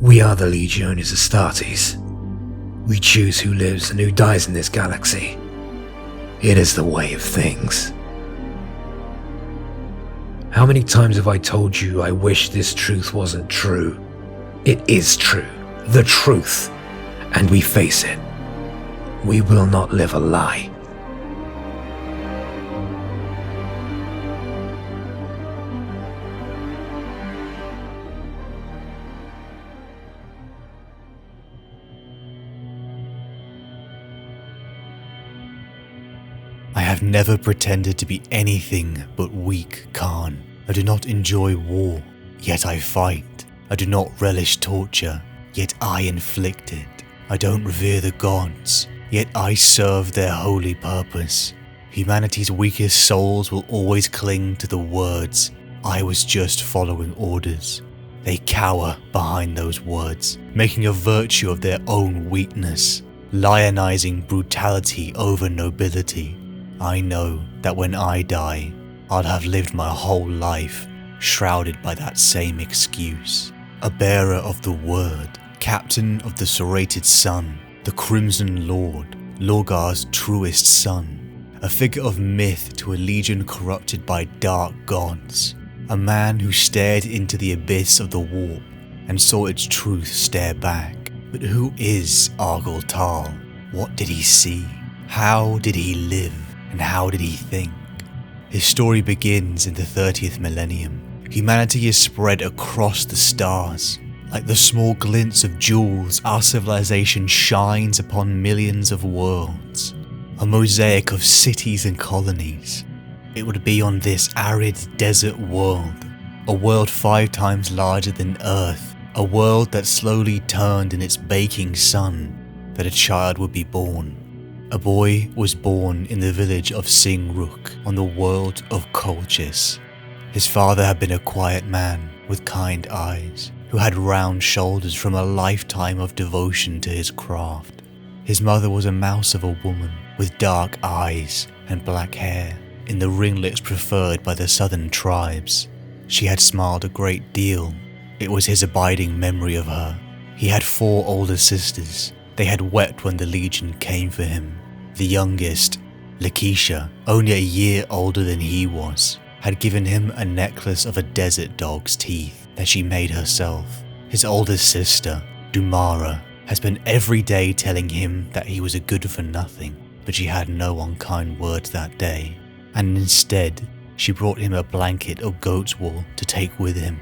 We are the Legiones Astartes. We choose who lives and who dies in this galaxy. It is the way of things. How many times have I told you I wish this truth wasn't true? It is true, the truth, and we face it. We will not live a lie. I have never pretended to be anything but weak, Khan. I do not enjoy war, yet I fight. I do not relish torture, yet I inflict it. I don't revere the gods, yet I serve their holy purpose. Humanity's weakest souls will always cling to the words, "I was just following orders." They cower behind those words, making a virtue of their own weakness, lionizing brutality over nobility. I know that when I die, I'll have lived my whole life shrouded by that same excuse. A bearer of the word, captain of the serrated sun, the Crimson Lord, Lorgar's truest son, a figure of myth to a legion corrupted by dark gods, a man who stared into the abyss of the warp and saw its truth stare back. But who is Argel Tal? What did he see? How did he live? And how did he think? His story begins in the 30th millennium. Humanity is spread across the stars. Like the small glints of jewels, our civilization shines upon millions of worlds. A mosaic of cities and colonies. It would be on this arid desert world, a world 5 times larger than Earth, a world that slowly turned in its baking sun, that a child would be born. A boy was born in the village of Singruk on the world of Colchis. His father had been a quiet man with kind eyes, who had round shoulders from a lifetime of devotion to his craft. His mother was a mouse of a woman with dark eyes and black hair, in the ringlets preferred by the southern tribes. She had smiled a great deal. It was his abiding memory of her. He had 4 older sisters. They had wept when the Legion came for him. The youngest, Lakeisha, only a year older than he was, had given him a necklace of a desert dog's teeth that she made herself. His oldest sister, Dumara, had spent every day telling him that he was a good for nothing, but she had no unkind words that day, and instead she brought him a blanket of goat's wool to take with him.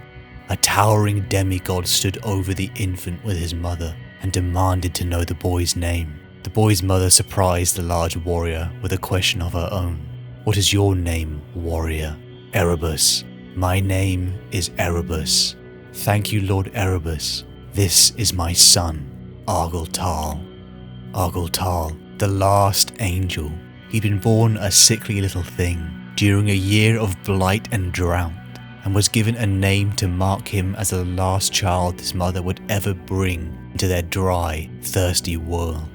A towering demigod stood over the infant with his mother and demanded to know the boy's name. The boy's mother surprised the large warrior with a question of her own. "What is your name, warrior?" "Erebus." "My name is Erebus." "Thank you, Lord Erebus. This is my son, Argel Tal." Argel Tal, the last angel. He'd been born a sickly little thing during a year of blight and drought, and was given a name to mark him as the last child his mother would ever bring into their dry, thirsty world.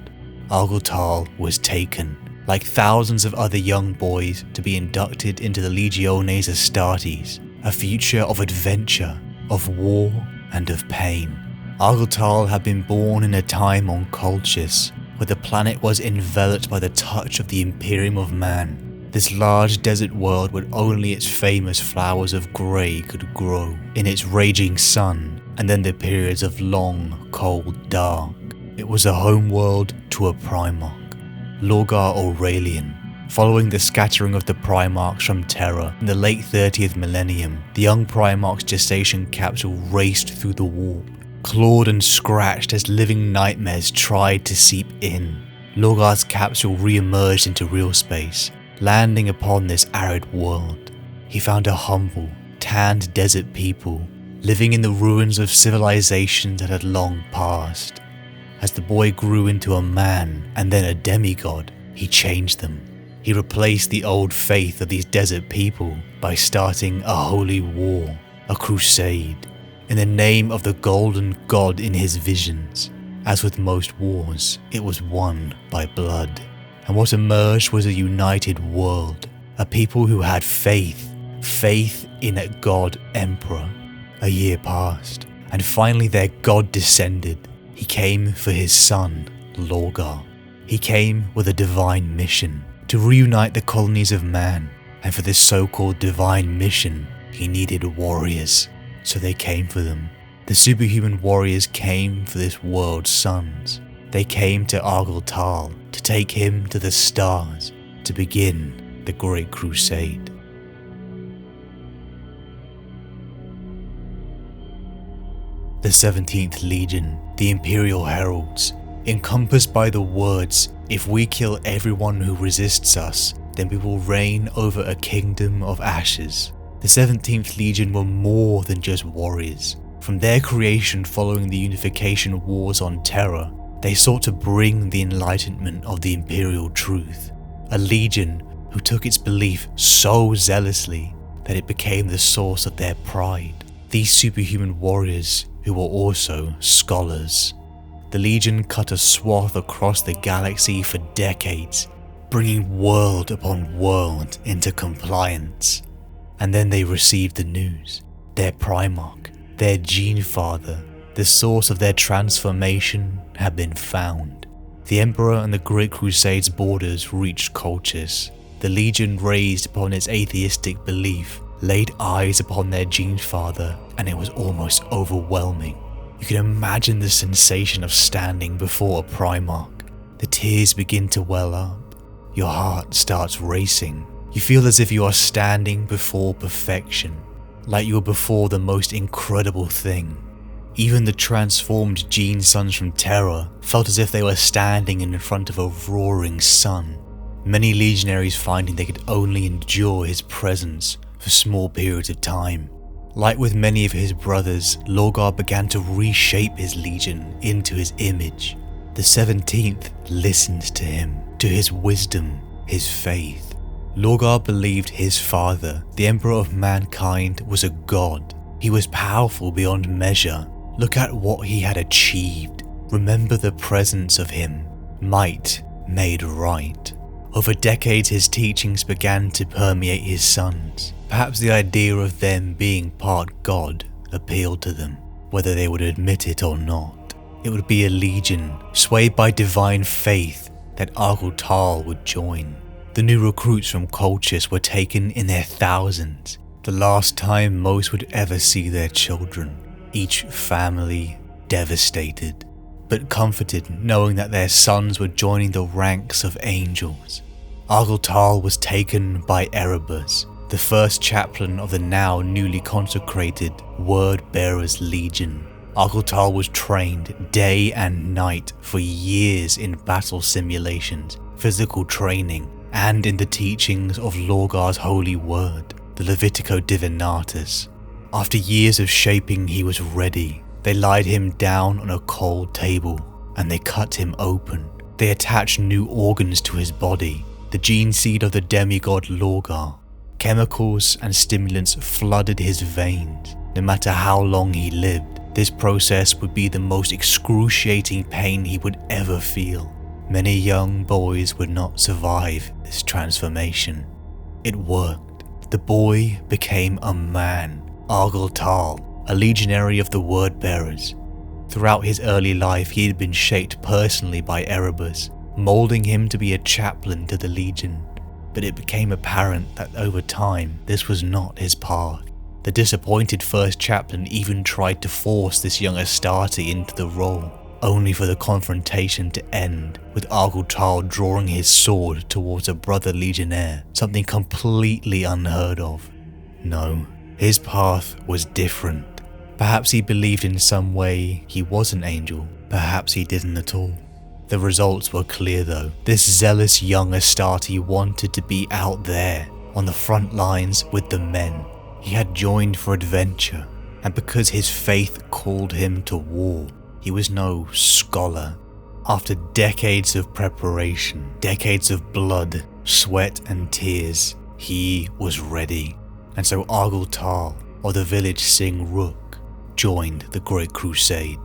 Argel Tal was taken, like thousands of other young boys, to be inducted into the Legiones Astartes, a future of adventure, of war, and of pain. Argel Tal had been born in a time on Colchis, where the planet was enveloped by the touch of the Imperium of Man. This large desert world where only its famous flowers of grey could grow, in its raging sun, and then the periods of long, cold dark. It was a home world to a Primarch, Lorgar Aurelian. Following the scattering of the Primarchs from Terra in the late 30th millennium, the young Primarch's gestation capsule raced through the warp, clawed and scratched as living nightmares tried to seep in. Lorgar's capsule re-emerged into real space, landing upon this arid world. He found a humble, tanned desert people, living in the ruins of civilizations that had long passed. As the boy grew into a man and then a demigod, he changed them. He replaced the old faith of these desert people by starting a holy war, a crusade, in the name of the golden god in his visions. As with most wars, it was won by blood. And what emerged was a united world, a people who had faith in a god emperor. A year passed, and finally their god descended. He came for his son, Lorgar. He came with a divine mission to reunite the colonies of man, and for this so-called divine mission, he needed warriors, so they came for them. The superhuman warriors came for this world's sons. They came to Argel Tal to take him to the stars, to begin the Great Crusade. The 17th Legion, the Imperial Heralds, encompassed by the words, "If we kill everyone who resists us, then we will reign over a kingdom of ashes." The 17th Legion were more than just warriors. From their creation following the unification wars on Terra, they sought to bring the enlightenment of the Imperial truth. A legion who took its belief so zealously that it became the source of their pride. These superhuman warriors who were also scholars. The Legion cut a swath across the galaxy for decades, bringing world upon world into compliance. And then they received the news. Their Primarch, their Gene Father, the source of their transformation had been found. The Emperor and the Great Crusade's borders reached Colchis. The Legion, raised upon its atheistic belief, laid eyes upon their Gene Father, and it was almost overwhelming. You can imagine the sensation of standing before a Primarch. The tears begin to well up. Your heart starts racing. You feel as if you are standing before perfection, like you were before the most incredible thing. Even the transformed Gene Sons from Terra felt as if they were standing in front of a roaring sun. Many legionaries finding they could only endure his presence for small periods of time. Like with many of his brothers, Lorgar began to reshape his legion into his image. The 17th listened to him, to his wisdom, his faith. Lorgar believed his father, the Emperor of Mankind, was a god. He was powerful beyond measure. Look at what he had achieved. Remember the presence of him. Might made right. Over decades his teachings began to permeate his sons. Perhaps the idea of them being part god appealed to them, whether they would admit it or not. It would be a legion, swayed by divine faith, that Argel Tal would join. The new recruits from Colchis were taken in their thousands, the last time most would ever see their children, each family devastated, but comforted knowing that their sons were joining the ranks of angels. Argel Tal was taken by Erebus, the first chaplain of the now newly consecrated Word Bearers Legion. Argel Tal was trained day and night for years in battle simulations, physical training, and in the teachings of Lorgar's holy word, the Levitico Divinatus. After years of shaping, he was ready. They laid him down on a cold table, and they cut him open. They attached new organs to his body, the gene seed of the demigod Lorgar. Chemicals and stimulants flooded his veins. No matter how long he lived, this process would be the most excruciating pain he would ever feel. Many young boys would not survive this transformation. It worked. The boy became a man, Argel Tal, a legionary of the Word Bearers. Throughout his early life, he had been shaped personally by Erebus, molding him to be a chaplain to the Legion. But it became apparent that over time, this was not his path. The disappointed first chaplain even tried to force this young Astarte into the role, only for the confrontation to end with Argel Tal drawing his sword towards a brother legionnaire, something completely unheard of. No, his path was different. Perhaps he believed in some way he was an angel, perhaps he didn't at all. The results were clear though. This zealous young Astarte wanted to be out there, on the front lines with the men. He had joined for adventure, and because his faith called him to war, he was no scholar. After decades of preparation, decades of blood, sweat and tears, he was ready. And so Argel Tal, or the village Sing Rook, joined the Great Crusade.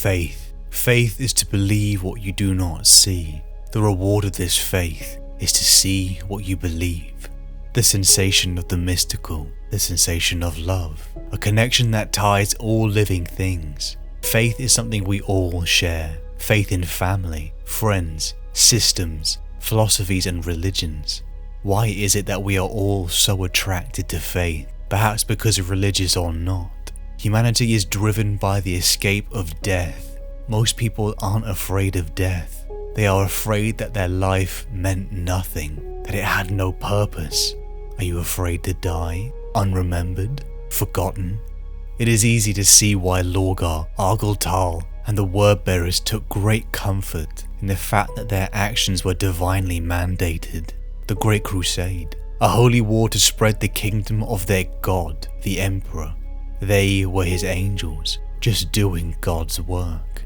Faith. Faith is to believe what you do not see. The reward of this faith is to see what you believe. The sensation of the mystical, the sensation of love, a connection that ties all living things. Faith is something we all share. Faith in family, friends, systems, philosophies and religions. Why is it that we are all so attracted to faith? Perhaps because religious or not. Humanity is driven by the escape of death. Most people aren't afraid of death. They are afraid that their life meant nothing, that it had no purpose. Are you afraid to die? Unremembered? Forgotten? It is easy to see why Lorgar, Argel Tal, and the Word-Bearers took great comfort in the fact that their actions were divinely mandated. The Great Crusade, a holy war to spread the kingdom of their god, the Emperor. They were his angels, just doing God's work.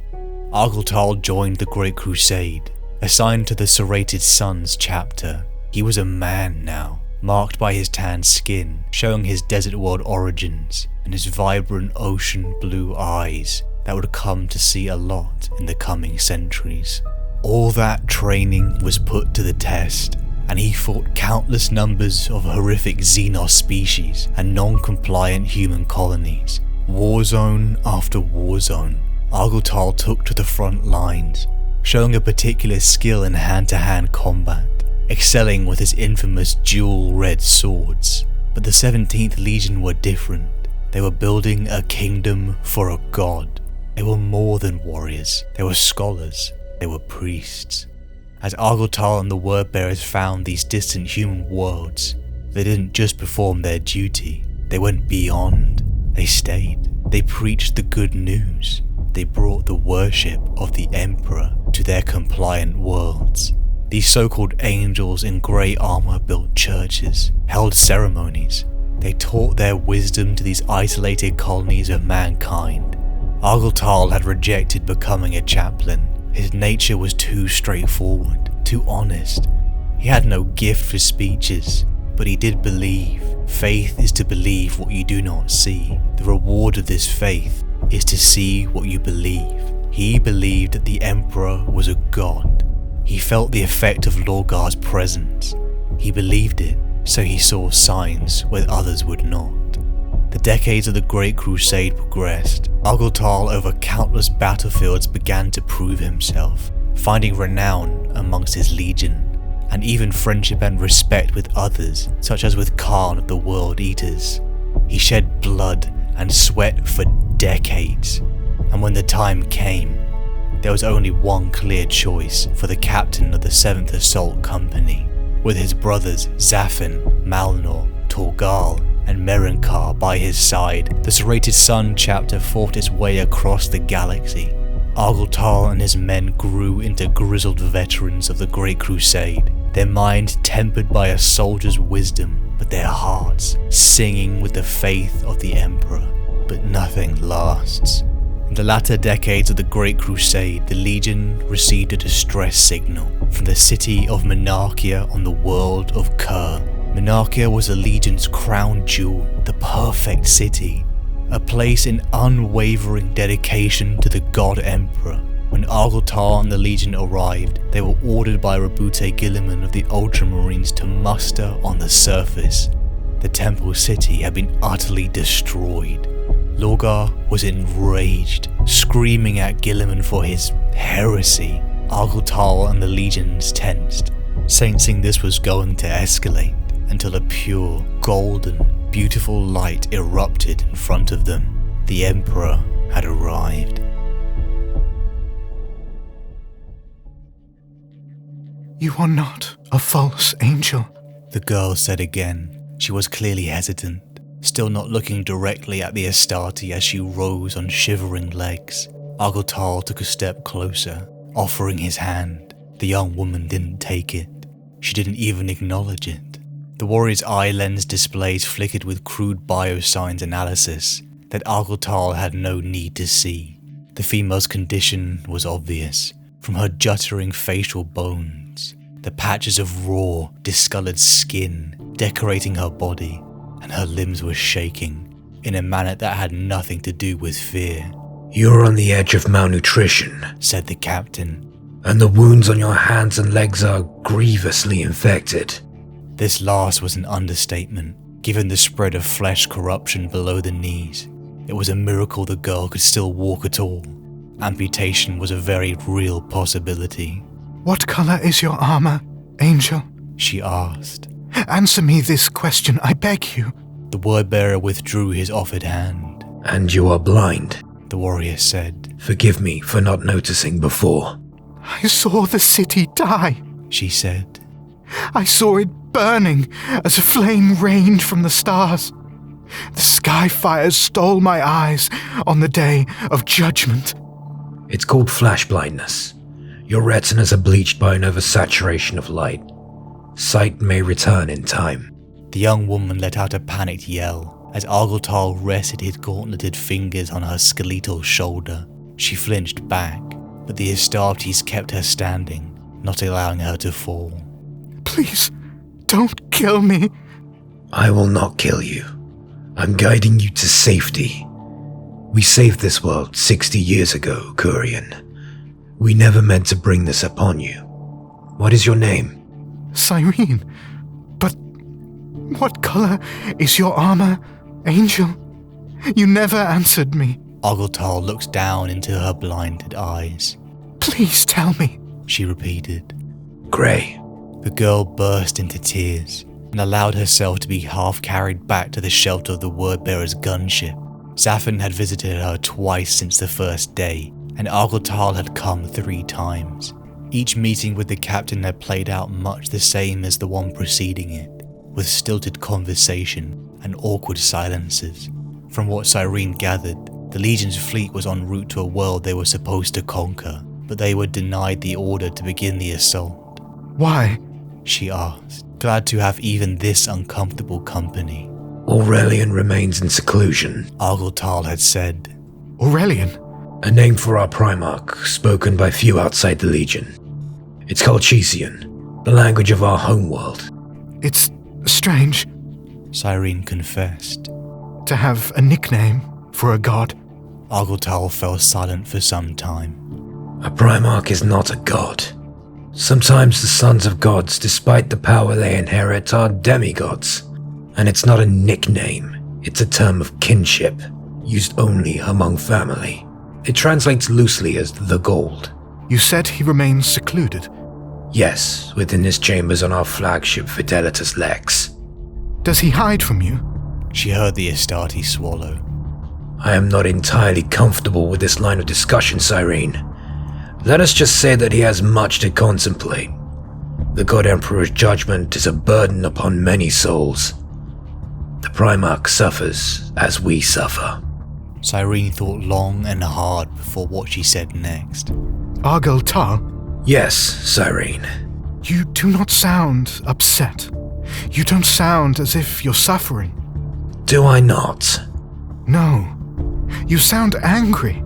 Argel Tal joined the Great Crusade, assigned to the Serrated Suns chapter. He was a man now, marked by his tanned skin, showing his desert world origins, and his vibrant ocean blue eyes that would come to see a lot in the coming centuries. All that training was put to the test, and he fought countless numbers of horrific xenos species and non-compliant human colonies. Warzone after warzone, Argel Tal took to the front lines, showing a particular skill in hand-to-hand combat, excelling with his infamous dual red swords. But the 17th Legion were different. They were building a kingdom for a god. They were more than warriors. They were scholars. They were priests. As Argel Tal and the Word-Bearers found these distant human worlds, they didn't just perform their duty. They went beyond. They stayed. They preached the good news. They brought the worship of the Emperor to their compliant worlds. These so-called angels in grey armour built churches, held ceremonies. They taught their wisdom to these isolated colonies of mankind. Argel Tal had rejected becoming a chaplain. His nature was too straightforward, too honest. He had no gift for speeches, but he did believe. Faith is to believe what you do not see. The reward of this faith is to see what you believe. He believed that the Emperor was a god. He felt the effect of Lorgar's presence. He believed it, so he saw signs where others would not. The decades of the Great Crusade progressed. Argel Tal over countless battlefields began to prove himself, finding renown amongst his legion, and even friendship and respect with others, such as with Khan of the World Eaters. He shed blood and sweat for decades, and when the time came, there was only one clear choice for the captain of the 7th Assault Company. With his brothers Zafin, Malnor, Torgal, and Merenkar by his side, the Serrated Sun chapter fought its way across the galaxy. Argel Tal and his men grew into grizzled veterans of the Great Crusade, their mind tempered by a soldier's wisdom, but their hearts singing with the faith of the Emperor. But nothing lasts. In the latter decades of the Great Crusade, the Legion received a distress signal from the city of Monachia on the world of Kur. Monachia was the Legion's crown jewel, the perfect city, a place in unwavering dedication to the God Emperor. When Argel Tal and the Legion arrived, they were ordered by Rabute Gilliman of the Ultramarines to muster on the surface. The temple city had been utterly destroyed. Lorgar was enraged, screaming at Gilliman for his heresy. Argel Tal and the Legions tensed, sensing this was going to escalate, until a pure, golden, beautiful light erupted in front of them. The Emperor had arrived. "You are not a false angel," the girl said again. She was clearly hesitant, still not looking directly at the Astarte as she rose on shivering legs. Argel Tal took a step closer, offering his hand. The young woman didn't take it. She didn't even acknowledge it. The warrior's eye lens displays flickered with crude biosigns analysis that Argel Tal had no need to see. The female's condition was obvious, from her juttering facial bones, the patches of raw, discolored skin decorating her body, and her limbs were shaking in a manner that had nothing to do with fear. You're on the edge of malnutrition, said the captain. And the wounds on your hands and legs are grievously infected. This last was an understatement, given the spread of flesh corruption below the knees. It was a miracle the girl could still walk at all. Amputation was a very real possibility. What color is your armor, Angel? She asked. Answer me this question, I beg you. The word-bearer withdrew his offered hand. And you are blind, the warrior said. Forgive me for not noticing before. I saw the city die, she said. I saw it burning as a flame rained from the stars. The sky fires stole my eyes on the day of judgment. It's called flash blindness. Your retinas are bleached by an oversaturation of light. Sight may return in time. The young woman let out a panicked yell as Argel Tal rested his gauntleted fingers on her skeletal shoulder. She flinched back, but the Astartes kept her standing, not allowing her to fall. Please, don't kill me. I will not kill you. I'm guiding you to safety. We saved this world 60 years ago, Curian. We never meant to bring this upon you. What is your name? Cyrene. But what color is your armor, Angel? You never answered me. Argel Tal looked down into her blinded eyes. Please tell me, she repeated. Grey. The girl burst into tears and allowed herself to be half carried back to the shelter of the word-bearer's gunship. Istvaan had visited her twice since the first day, and Argel Tal had come 3 times. Each meeting with the captain had played out much the same as the one preceding it, with stilted conversation and awkward silences. From what Cyrene gathered, the Legion's fleet was en route to a world they were supposed to conquer, but they were denied the order to begin the assault. Why? She asked, glad to have even this uncomfortable company. Aurelian remains in seclusion, Argel Tal had said. Aurelian? A name for our Primarch, spoken by few outside the Legion. It's Colchisian, the language of our homeworld. It's strange, Cyrene confessed. To have a nickname for a god. Argel Tal fell silent for some time. A Primarch is not a god. Sometimes the sons of gods, despite the power they inherit, are demigods. And it's not a nickname, it's a term of kinship, used only among family. It translates loosely as the Gold. You said he remains secluded? Yes, within his chambers on our flagship Fidelitas Lex. Does he hide from you? She heard the Astartes swallow. I am not entirely comfortable with this line of discussion, Cyrene. Let us just say that he has much to contemplate. The God Emperor's judgment is a burden upon many souls. The Primarch suffers as we suffer. Cyrene thought long and hard before what she said next. Argel Tal? Yes, Cyrene. You do not sound upset. You don't sound as if you're suffering. Do I not? No. You sound angry.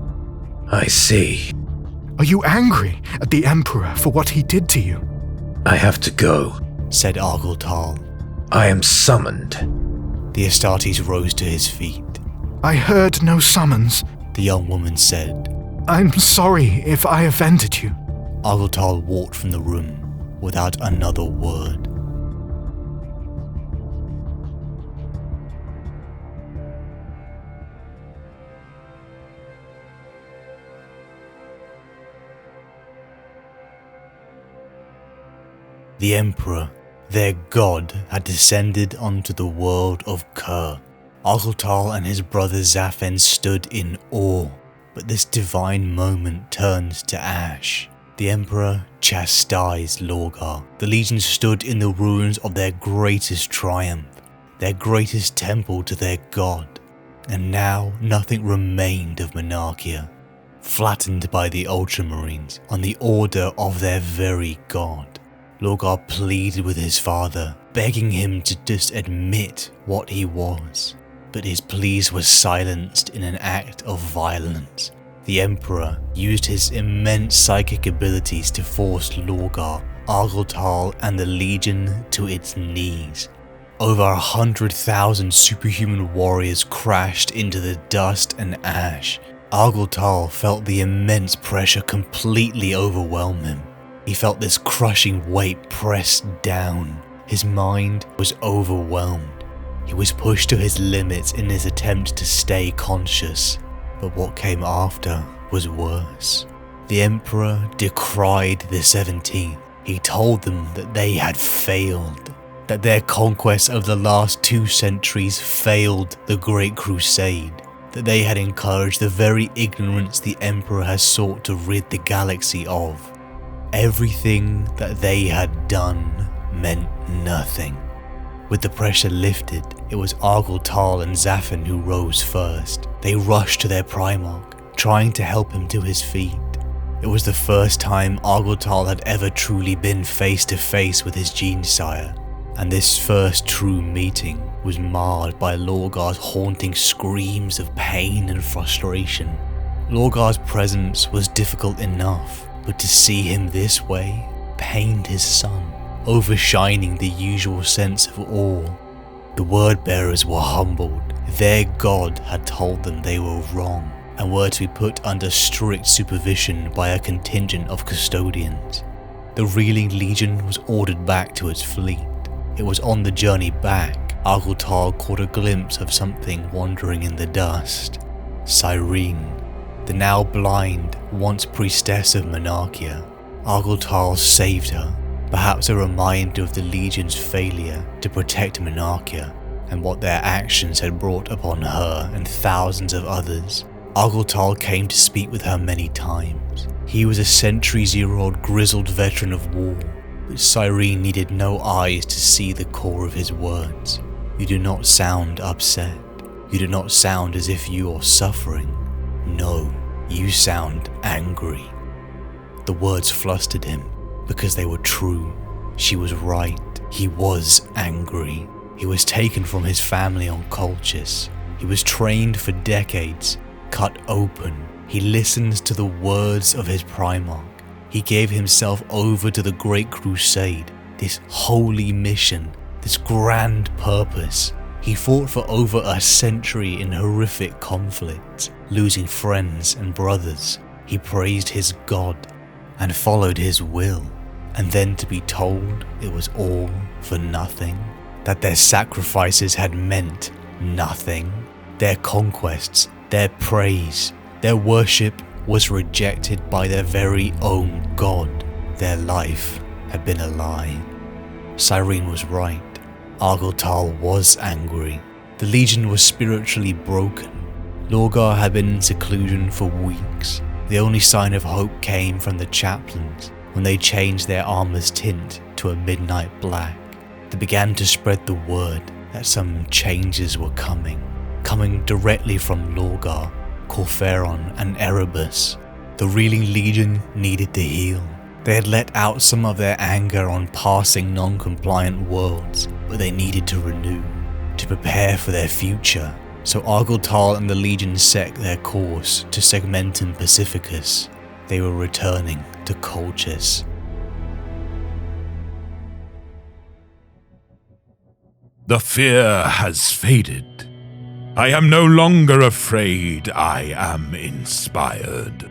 I see. Are you angry at the Emperor for what he did to you? I have to go, said Argel Tal. I am summoned. The Astartes rose to his feet. I heard no summons, the young woman said. I'm sorry if I offended you. Argel Tal walked from the room without another word. The Emperor, their god, had descended onto the world of Kur. Argel Tal and his brother Istvaan stood in awe, but this divine moment turned to ash. The Emperor chastised Lorgar. The Legion stood in the ruins of their greatest triumph, their greatest temple to their god, and now nothing remained of Monachia, flattened by the Ultramarines on the order of their very god. Lorgar pleaded with his father, begging him to just admit what he was, but his pleas were silenced in an act of violence. The Emperor used his immense psychic abilities to force Lorgar, Argel Tal, and the Legion to its knees. Over 100,000 superhuman warriors crashed into the dust and ash, Argel Tal felt the immense pressure completely overwhelm him. He felt this crushing weight pressed down. His mind was overwhelmed. He was pushed to his limits in his attempt to stay conscious. But what came after was worse. The Emperor decried the 17th. He told them that they had failed, that their conquest of the last 2 centuries failed the Great Crusade, that they had encouraged the very ignorance the Emperor has sought to rid the galaxy of. Everything that they had done meant nothing. With the pressure lifted, it was Argel Tal and Istvaan who rose first. They rushed to their Primarch, trying to help him to his feet. It was the first time Argel Tal had ever truly been face to face with his Genesire, and this first true meeting was marred by Lorgar's haunting screams of pain and frustration. Lorgar's presence was difficult enough, but to see him this way pained his son, overshining the usual sense of awe. The word-bearers were humbled. Their god had told them they were wrong and were to be put under strict supervision by a contingent of custodians. The reeling legion was ordered back to its fleet. It was on the journey back, Argel Tal caught a glimpse of something wandering in the dust. Cyrene, the now blind, once priestess of Monachia. Argel Tal saved her, perhaps a reminder of the Legion's failure to protect Monachia and what their actions had brought upon her and thousands of others. Argel Tal came to speak with her many times. He was a centuries-year-old grizzled veteran of war, but Cyrene needed no eyes to see the core of his words. You do not sound upset. You do not sound as if you are suffering. No, you sound angry. The words flustered him, because they were true. She was right. He was angry. He was taken from his family on Colchis. He was trained for decades, cut open. He listened to the words of his Primarch. He gave himself over to the Great Crusade, this holy mission, this grand purpose. He fought for over a century in horrific conflicts, losing friends and brothers. He praised his God and followed his will, and then to be told it was all for nothing, that their sacrifices had meant nothing, their conquests, their praise, their worship was rejected by their very own God. Their life had been a lie. Cyrene was right. Argel Tal was angry. The Legion was spiritually broken. Lorgar had been in seclusion for weeks. The only sign of hope came from the chaplains when they changed their armor's tint to a midnight black. They began to spread the word that some changes were coming directly from Lorgar, Corferon and Erebus. The reeling Legion needed to heal. They had let out some of their anger on passing non-compliant worlds, but they needed to renew, to prepare for their future. So Argel Tal and the Legion set their course to Segmentum Pacificus. They were returning to Colchis. The fear has faded. I am no longer afraid, I am inspired.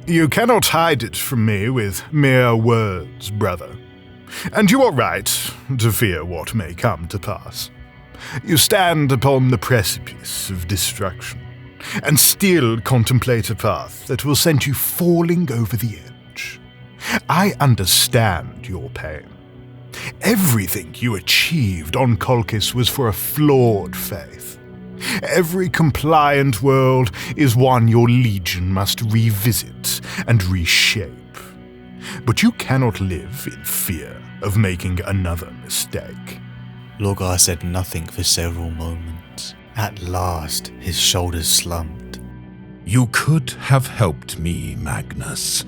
You cannot hide it from me with mere words, brother. And you are right to fear what may come to pass. You stand upon the precipice of destruction, and still contemplate a path that will send you falling over the edge. I understand your pain. Everything you achieved on Colchis was for a flawed faith. Every compliant world is one your Legion must revisit and reshape. But you cannot live in fear of making another mistake. Lorgar said nothing for several moments. At last, his shoulders slumped. You could have helped me, Magnus.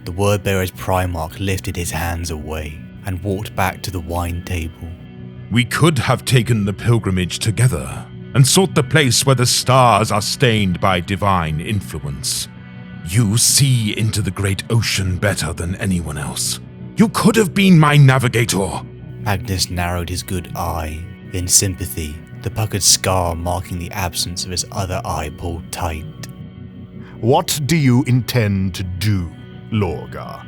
The word-bearer's Primarch lifted his hands away and walked back to the wine table. We could have taken the pilgrimage together and sought the place where the stars are stained by divine influence. You see into the great ocean better than anyone else. You could have been my navigator. Magnus narrowed his good eye. In sympathy, the puckered scar marking the absence of his other eye pulled tight. What do you intend to do, Lorgar?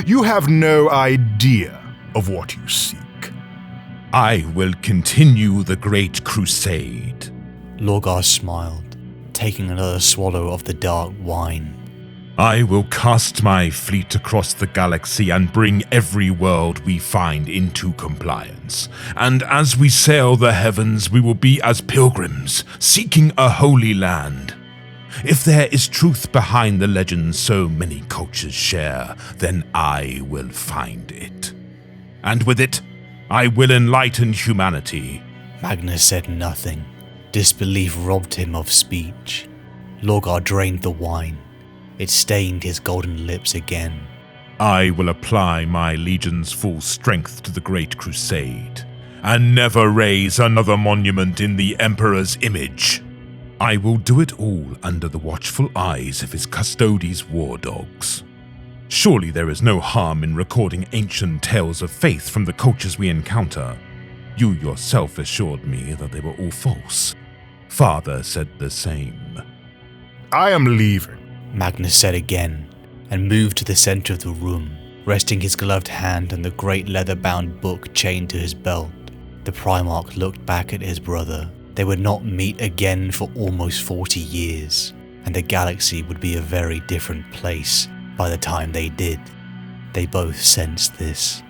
You have no idea of what you seek. I will continue the Great Crusade. Lorgar smiled, taking another swallow of the dark wine. I will cast my fleet across the galaxy and bring every world we find into compliance. And as we sail the heavens, we will be as pilgrims, seeking a holy land. If there is truth behind the legends so many cultures share, then I will find it. And with it, I will enlighten humanity. Magnus said nothing. Disbelief robbed him of speech. Lorgar drained the wine. It stained his golden lips again. I will apply my legion's full strength to the Great Crusade, and never raise another monument in the Emperor's image. I will do it all under the watchful eyes of his custodes' war dogs. Surely there is no harm in recording ancient tales of faith from the cultures we encounter. You yourself assured me that they were all false. Father said the same. I am leaving, Magnus said again, and moved to the center of the room, resting his gloved hand on the great leather-bound book chained to his belt. The Primarch looked back at his brother. They would not meet again for almost 40 years, and the galaxy would be a very different place by the time they did. They both sensed this.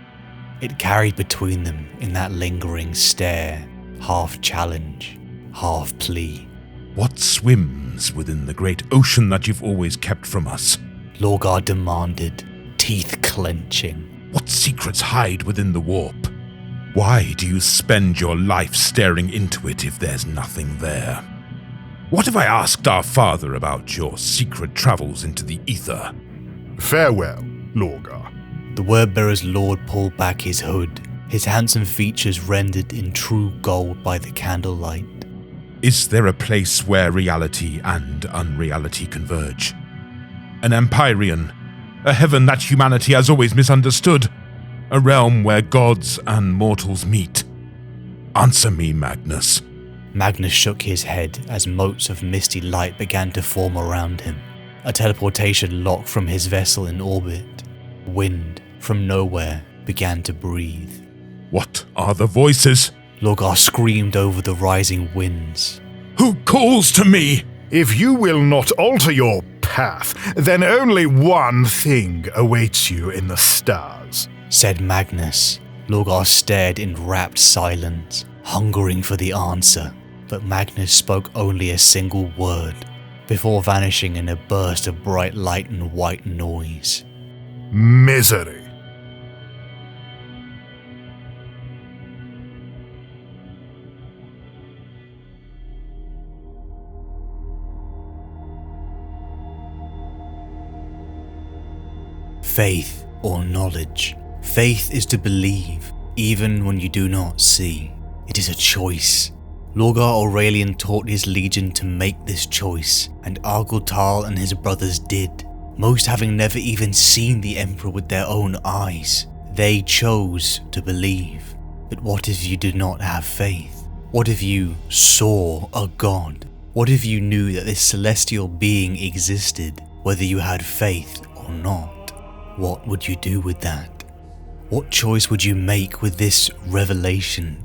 It carried between them in that lingering stare, half challenge, half plea. What swims within the great ocean that you've always kept from us? Lorgar demanded, teeth clenching. What secrets hide within the warp? Why do you spend your life staring into it if there's nothing there? What if I asked our father about your secret travels into the ether? Farewell, Lorgar. The word-bearer's lord pulled back his hood, his handsome features rendered in true gold by the candlelight. Is there a place where reality and unreality converge? An Empyrean, a heaven that humanity has always misunderstood, a realm where gods and mortals meet. Answer me, Magnus. Magnus shook his head as motes of misty light began to form around him. A teleportation lock from his vessel in orbit. Wind from nowhere began to breathe. What are the voices? Lorgar screamed over the rising winds. Who calls to me? If you will not alter your path, then only one thing awaits you in the stars, said Magnus. Lorgar stared in rapt silence, hungering for the answer, but Magnus spoke only a single word, before vanishing in a burst of bright light and white noise. Misery. Faith or knowledge. Faith is to believe, even when you do not see. It is a choice. Lorgar Aurelian taught his legion to make this choice, and Argel Tal and his brothers did, most having never even seen the Emperor with their own eyes. They chose to believe. But what if you did not have faith? What if you saw a god? What if you knew that this celestial being existed, whether you had faith or not? What would you do with that? What choice would you make with this revelation?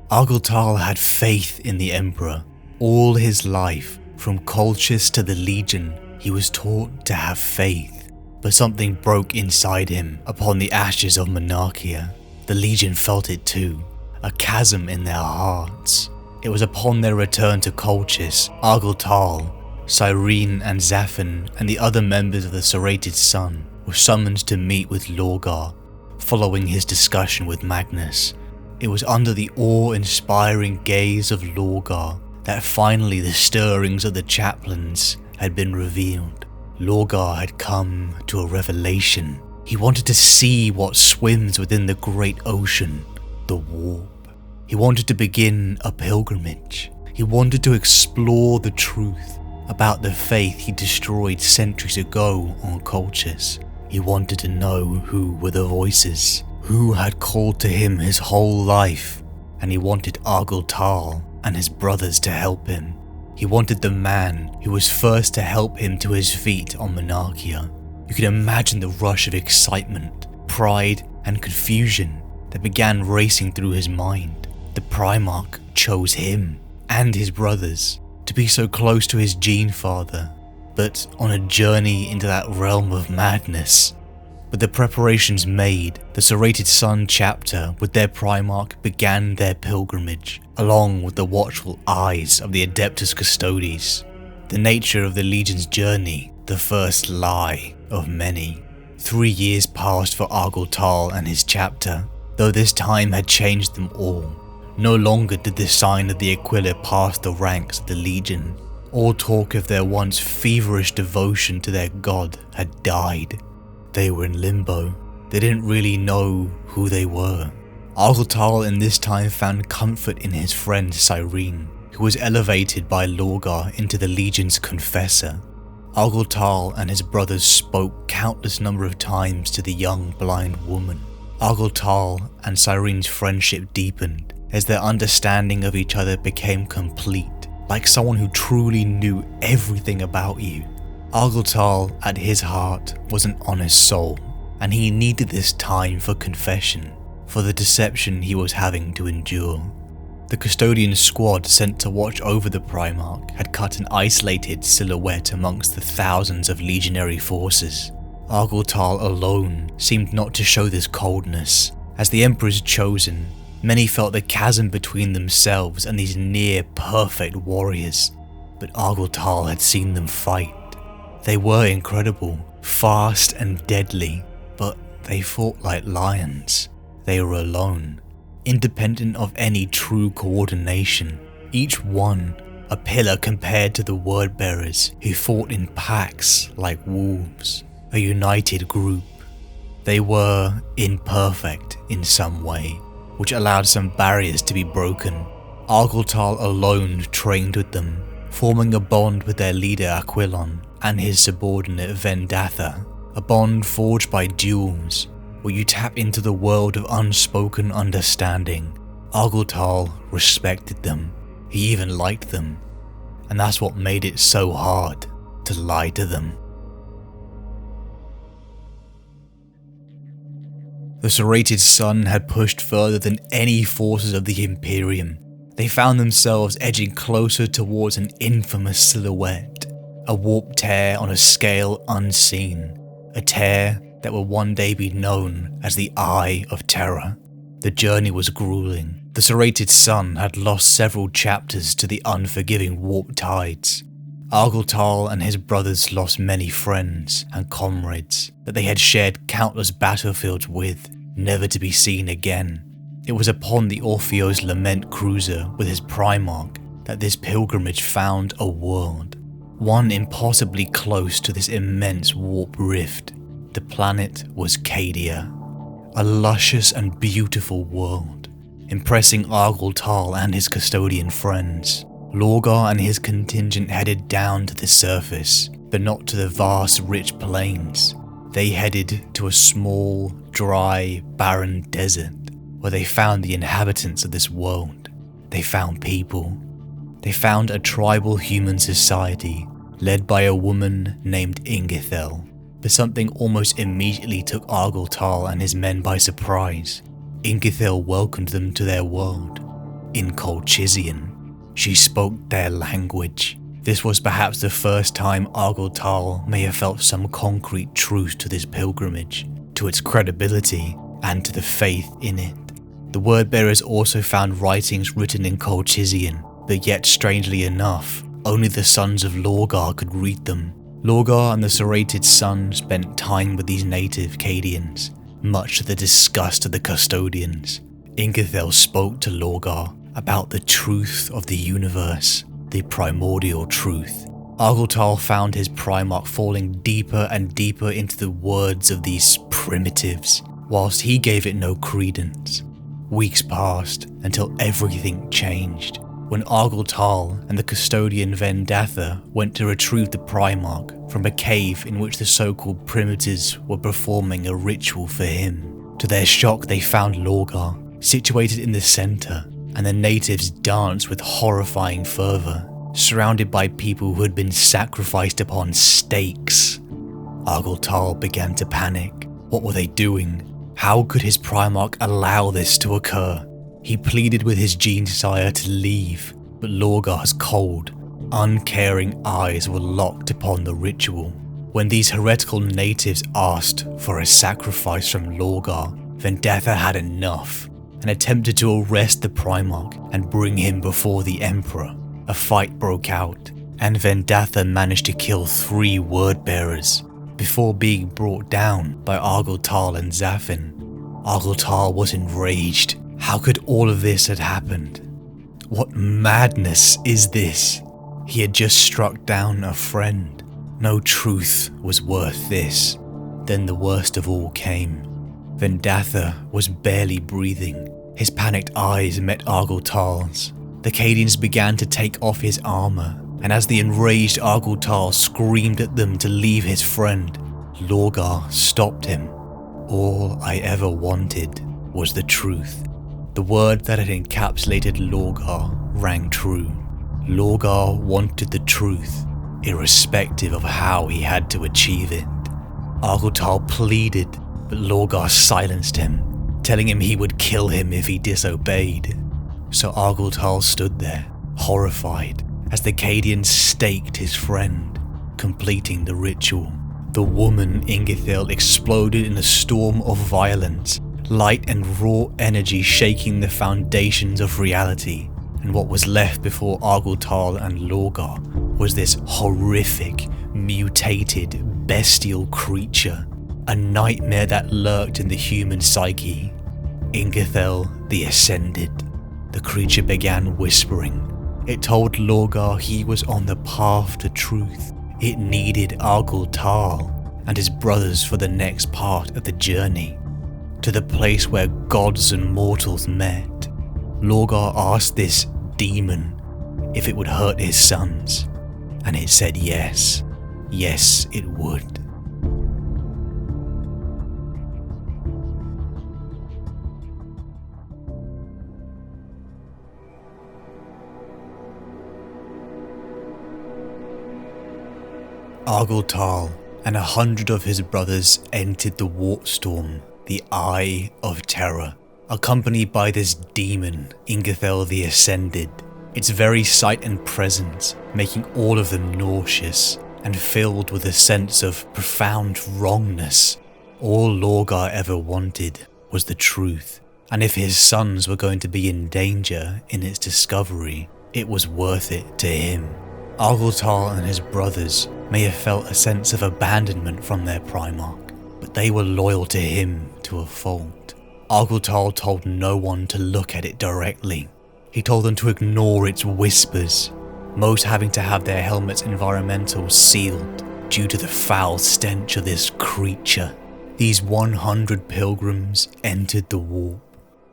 Argel Tal had faith in the Emperor. All his life, from Colchis to the Legion, he was taught to have faith. But something broke inside him upon the ashes of Monachia. The Legion felt it too, a chasm in their hearts. It was upon their return to Colchis, Argel Tal, Cyrene and Istvaan and the other members of the Serrated Sun were summoned to meet with Lorgar, following his discussion with Magnus. It was under the awe-inspiring gaze of Lorgar that finally the stirrings of the chaplains had been revealed. Lorgar had come to a revelation. He wanted to see what swims within the great ocean, the warp. He wanted to begin a pilgrimage. He wanted to explore the truth about the faith he destroyed centuries ago on Colchis. He wanted to know who were the voices, who had called to him his whole life, and he wanted Argel Tal and his brothers to help him. He wanted the man who was first to help him to his feet on Monachia. You can imagine the rush of excitement, pride, and confusion that began racing through his mind. The Primarch chose him and his brothers to be so close to his gene father, but on a journey into that realm of madness. With the preparations made, the Serrated Sun chapter with their Primarch began their pilgrimage, along with the watchful eyes of the Adeptus Custodes. The nature of the Legion's journey, the first lie of many. 3 years passed for Argel Tal and his chapter, though this time had changed them all. No longer did the sign of the Aquila pass the ranks of the Legion. All talk of their once feverish devotion to their god had died. They were in limbo. They didn't really know who they were. Argel Tal in this time found comfort in his friend Cyrene, who was elevated by Lorgar into the Legion's confessor. Argel Tal and his brothers spoke countless number of times to the young blind woman. Argel Tal and Cyrene's friendship deepened as their understanding of each other became complete, like someone who truly knew everything about you. Argel Tal, at his heart, was an honest soul, and he needed this time for confession, for the deception he was having to endure. The custodian squad sent to watch over the Primarch had cut an isolated silhouette amongst the thousands of legionary forces. Argel Tal alone seemed not to show this coldness. As the Emperor's chosen, many felt the chasm between themselves and these near-perfect warriors, but Argel Tal had seen them fight. They were incredible, fast and deadly, but they fought like lions. They were alone, independent of any true coordination, each one a pillar compared to the word-bearers who fought in packs like wolves, a united group. They were imperfect in some way, which allowed some barriers to be broken. Argel Tal alone trained with them, forming a bond with their leader Aquilon and his subordinate Vendatha, a bond forged by duels, where you tap into the world of unspoken understanding. Argel Tal respected them, he even liked them, and that's what made it so hard to lie to them. The Serrated Sun had pushed further than any forces of the Imperium. They found themselves edging closer towards an infamous silhouette, a warp tear on a scale unseen, a tear that will one day be known as the Eye of Terror. The journey was grueling. The Serrated Sun had lost several chapters to the unforgiving warp tides. Argel Tal and his brothers lost many friends and comrades that they had shared countless battlefields with, never to be seen again. It was upon the Orpheo's Lament cruiser with his Primarch that this pilgrimage found a world, one impossibly close to this immense warp rift. The planet was Cadia, a luscious and beautiful world, impressing Argel Tal and his custodian friends. Lorgar and his contingent headed down to the surface, but not to the vast rich plains. They headed to a small, dry, barren desert, where they found the inhabitants of this world. They found people. They found a tribal human society, led by a woman named Ingithel. But something almost immediately took Argel Tal and his men by surprise. Ingithel welcomed them to their world. In Colchisian, she spoke their language. This was perhaps the first time Argel Tal may have felt some concrete truth to this pilgrimage, to its credibility, and to the faith in it. The word-bearers also found writings written in Colchisian, but yet strangely enough, only the sons of Lorgar could read them. Lorgar and the Serrated Sun spent time with these native Cadians, much to the disgust of the custodians. Ingithel spoke to Lorgar about the truth of the universe, the primordial truth. Argel Tal found his Primarch falling deeper and deeper into the words of these primitives, whilst he gave it no credence. Weeks passed until everything changed, when Argel Tal and the custodian Vendatha went to retrieve the Primarch from a cave in which the so-called primitives were performing a ritual for him. To their shock, they found Lorgar situated in the centre, and the natives danced with horrifying fervour. surrounded by people who had been sacrificed upon stakes. Argel Tal began to panic. What were they doing? How could his Primarch allow this to occur? He pleaded with his Gene Sire to leave, but Lorgar's cold, uncaring eyes were locked upon the ritual. When these heretical natives asked for a sacrifice from Lorgar, Vendetta had enough and attempted to arrest the Primarch and bring him before the Emperor. A fight broke out, and Vendetta managed to kill 3 word-bearers before being brought down by Argel Tal and Zafin. Argel Tal was enraged. How could all of this have happened? What madness is this? He had just struck down a friend. No truth was worth this. Then the worst of all came. Vendetta was barely breathing. His panicked eyes met Argel Tal's. The Cadians began to take off his armor, and as the enraged Argel Tal screamed at them to leave his friend, Lorgar stopped him. All I ever wanted was the truth. The word that had encapsulated Lorgar rang true. Lorgar wanted the truth, irrespective of how he had to achieve it. Argel Tal pleaded, but Lorgar silenced him, telling him he would kill him if he disobeyed. So Argel Tal stood there, horrified, as the Cadians staked his friend, completing the ritual. The woman Ingethil exploded in a storm of violence, light and raw energy shaking the foundations of reality, and what was left before Argel Tal and Lorgar was this horrific, mutated, bestial creature, a nightmare that lurked in the human psyche. Ingethil the Ascended. The creature began whispering. It told Lorgar he was on the path to truth. It needed Argel Tal and his brothers for the next part of the journey, to the place where gods and mortals met. Lorgar asked this demon if it would hurt his sons, and it said yes. Yes, it would. Argel Tal and 100 of his brothers entered the warp storm, the Eye of Terror, accompanied by this demon, Ingethil the Ascended, its very sight and presence making all of them nauseous and filled with a sense of profound wrongness. All Lorgar ever wanted was the truth, and if his sons were going to be in danger in its discovery, it was worth it to him. Argel Tal and his brothers may have felt a sense of abandonment from their Primarch, but they were loyal to him to a fault. Argel Tal told no one to look at it directly. He told them to ignore its whispers, most having to have their helmets environmentals sealed due to the foul stench of this creature. These 100 pilgrims entered the warp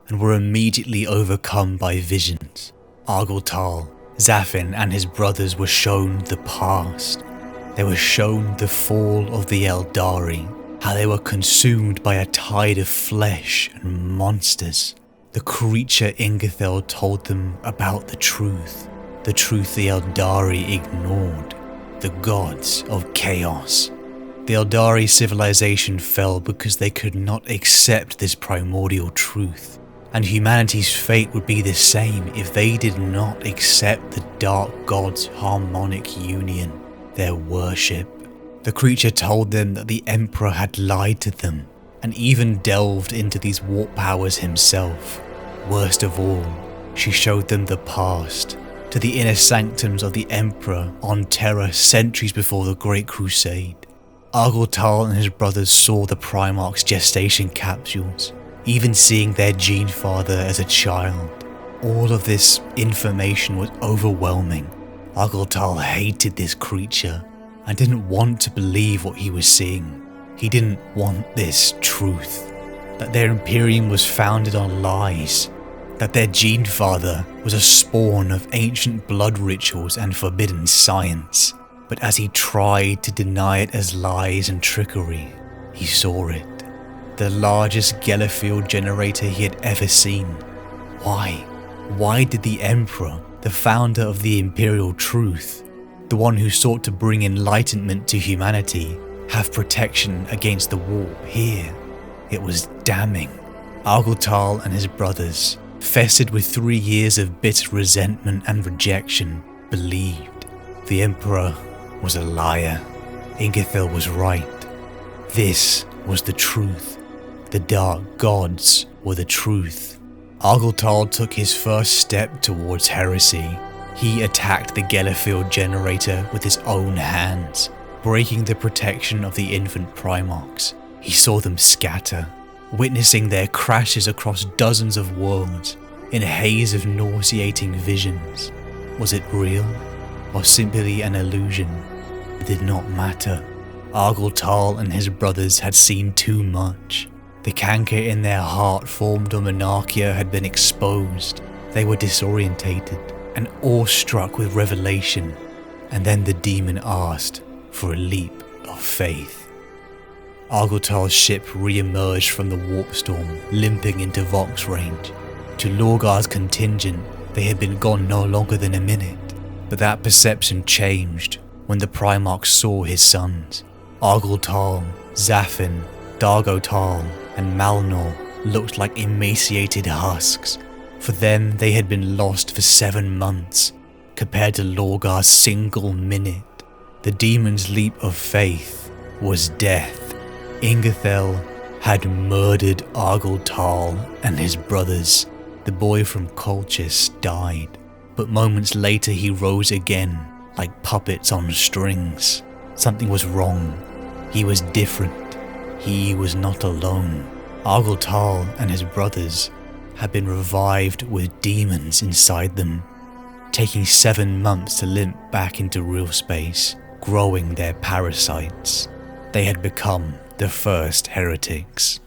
and were immediately overcome by visions. Argel Tal, Zafin and his brothers were shown the past. They were shown the fall of the Eldari, how they were consumed by a tide of flesh and monsters. The creature Ingethil told them about the truth the Eldari ignored, the gods of chaos. The Eldari civilization fell because they could not accept this primordial truth, and humanity's fate would be the same if they did not accept the Dark God's harmonic union, their worship. The creature told them that the Emperor had lied to them, and even delved into these warp powers himself. Worst of all, she showed them the past, to the inner sanctums of the Emperor on Terra centuries before the Great Crusade. Argel Tal and his brothers saw the Primarch's gestation capsules, even seeing their gene father as a child. All of this information was overwhelming. Argel Tal hated this creature and didn't want to believe what he was seeing. He didn't want this truth, that their Imperium was founded on lies, that their gene father was a spawn of ancient blood rituals and forbidden science. But as he tried to deny it as lies and trickery, he saw it. The largest Gellerfield generator he had ever seen. Why? Why did the Emperor, the founder of the Imperial Truth, the one who sought to bring enlightenment to humanity, have protection against the warp here? It was damning. Argel Tal and his brothers, festered with 3 years of bitter resentment and rejection, believed the Emperor was a liar. Ingethel was right. This was the truth. The Dark Gods were the truth. Argel Tal took his first step towards heresy. He attacked the Gellerfield generator with his own hands, breaking the protection of the infant Primarchs. He saw them scatter, witnessing their crashes across dozens of worlds in a haze of nauseating visions. Was it real, or simply an illusion? It did not matter. Argel Tal and his brothers had seen too much. The canker in their heart formed on Monachia had been exposed. They were disorientated and awestruck with revelation. And then the demon asked for a leap of faith. Argel Tal's ship re-emerged from the warp storm, limping into Vox range. To Lorgar's contingent, they had been gone no longer than a minute. But that perception changed when the Primarch saw his sons. Argel Tal, Zafin, Dargo Tal, and Malnor looked like emaciated husks. For them, they had been lost for 7 months, compared to Lorgar's single minute. The demon's leap of faith was death. Ingethel had murdered Argel Tal and his brothers. The boy from Colchis died, but moments later he rose again, like puppets on strings. Something was wrong. He was different. He was not alone. Argel Tal and his brothers had been revived with demons inside them, taking 7 months to limp back into real space, growing their parasites. They had become the first heretics.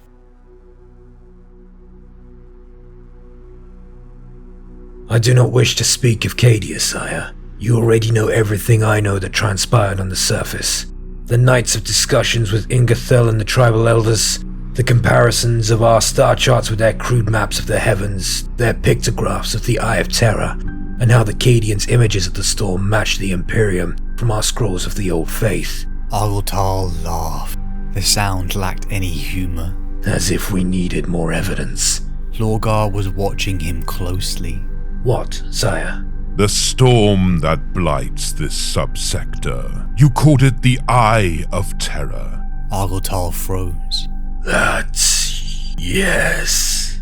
I do not wish to speak of Cadia, sire. You already know everything I know that transpired on the surface. The nights of discussions with Ingethel and the tribal elders, the comparisons of our star charts with their crude maps of the heavens, their pictographs of the Eye of Terror, and how the Cadians' images of the storm matched the Imperium from our scrolls of the Old Faith. Argel Tal laughed. The sound lacked any humour. As if we needed more evidence. Lorgar was watching him closely. What, sire? The storm that blights this subsector. You called it the Eye of Terror. Argel Tal froze. Yes.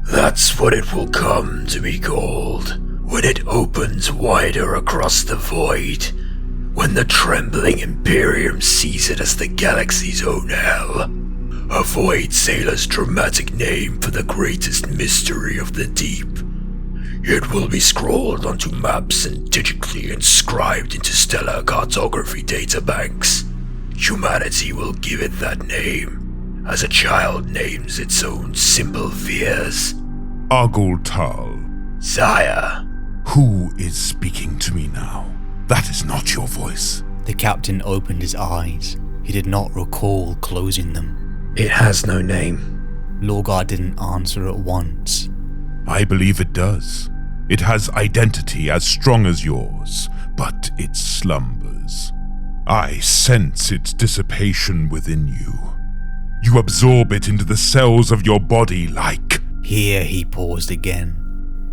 That's what it will come to be called when it opens wider across the void. When the trembling Imperium sees it as the galaxy's own hell. A Void Sailor's dramatic name for the greatest mystery of the deep. It will be scrolled onto maps and digitally inscribed into stellar cartography databanks. Humanity will give it that name, as a child names its own simple fears. Argel Tal. Sire. Who is speaking to me now? That is not your voice. The captain opened his eyes. He did not recall closing them. It has no name. Lorgar didn't answer at once. I believe it does. It has identity as strong as yours, but it slumbers. I sense its dissipation within you. You absorb it into the cells of your body like... Here he paused again.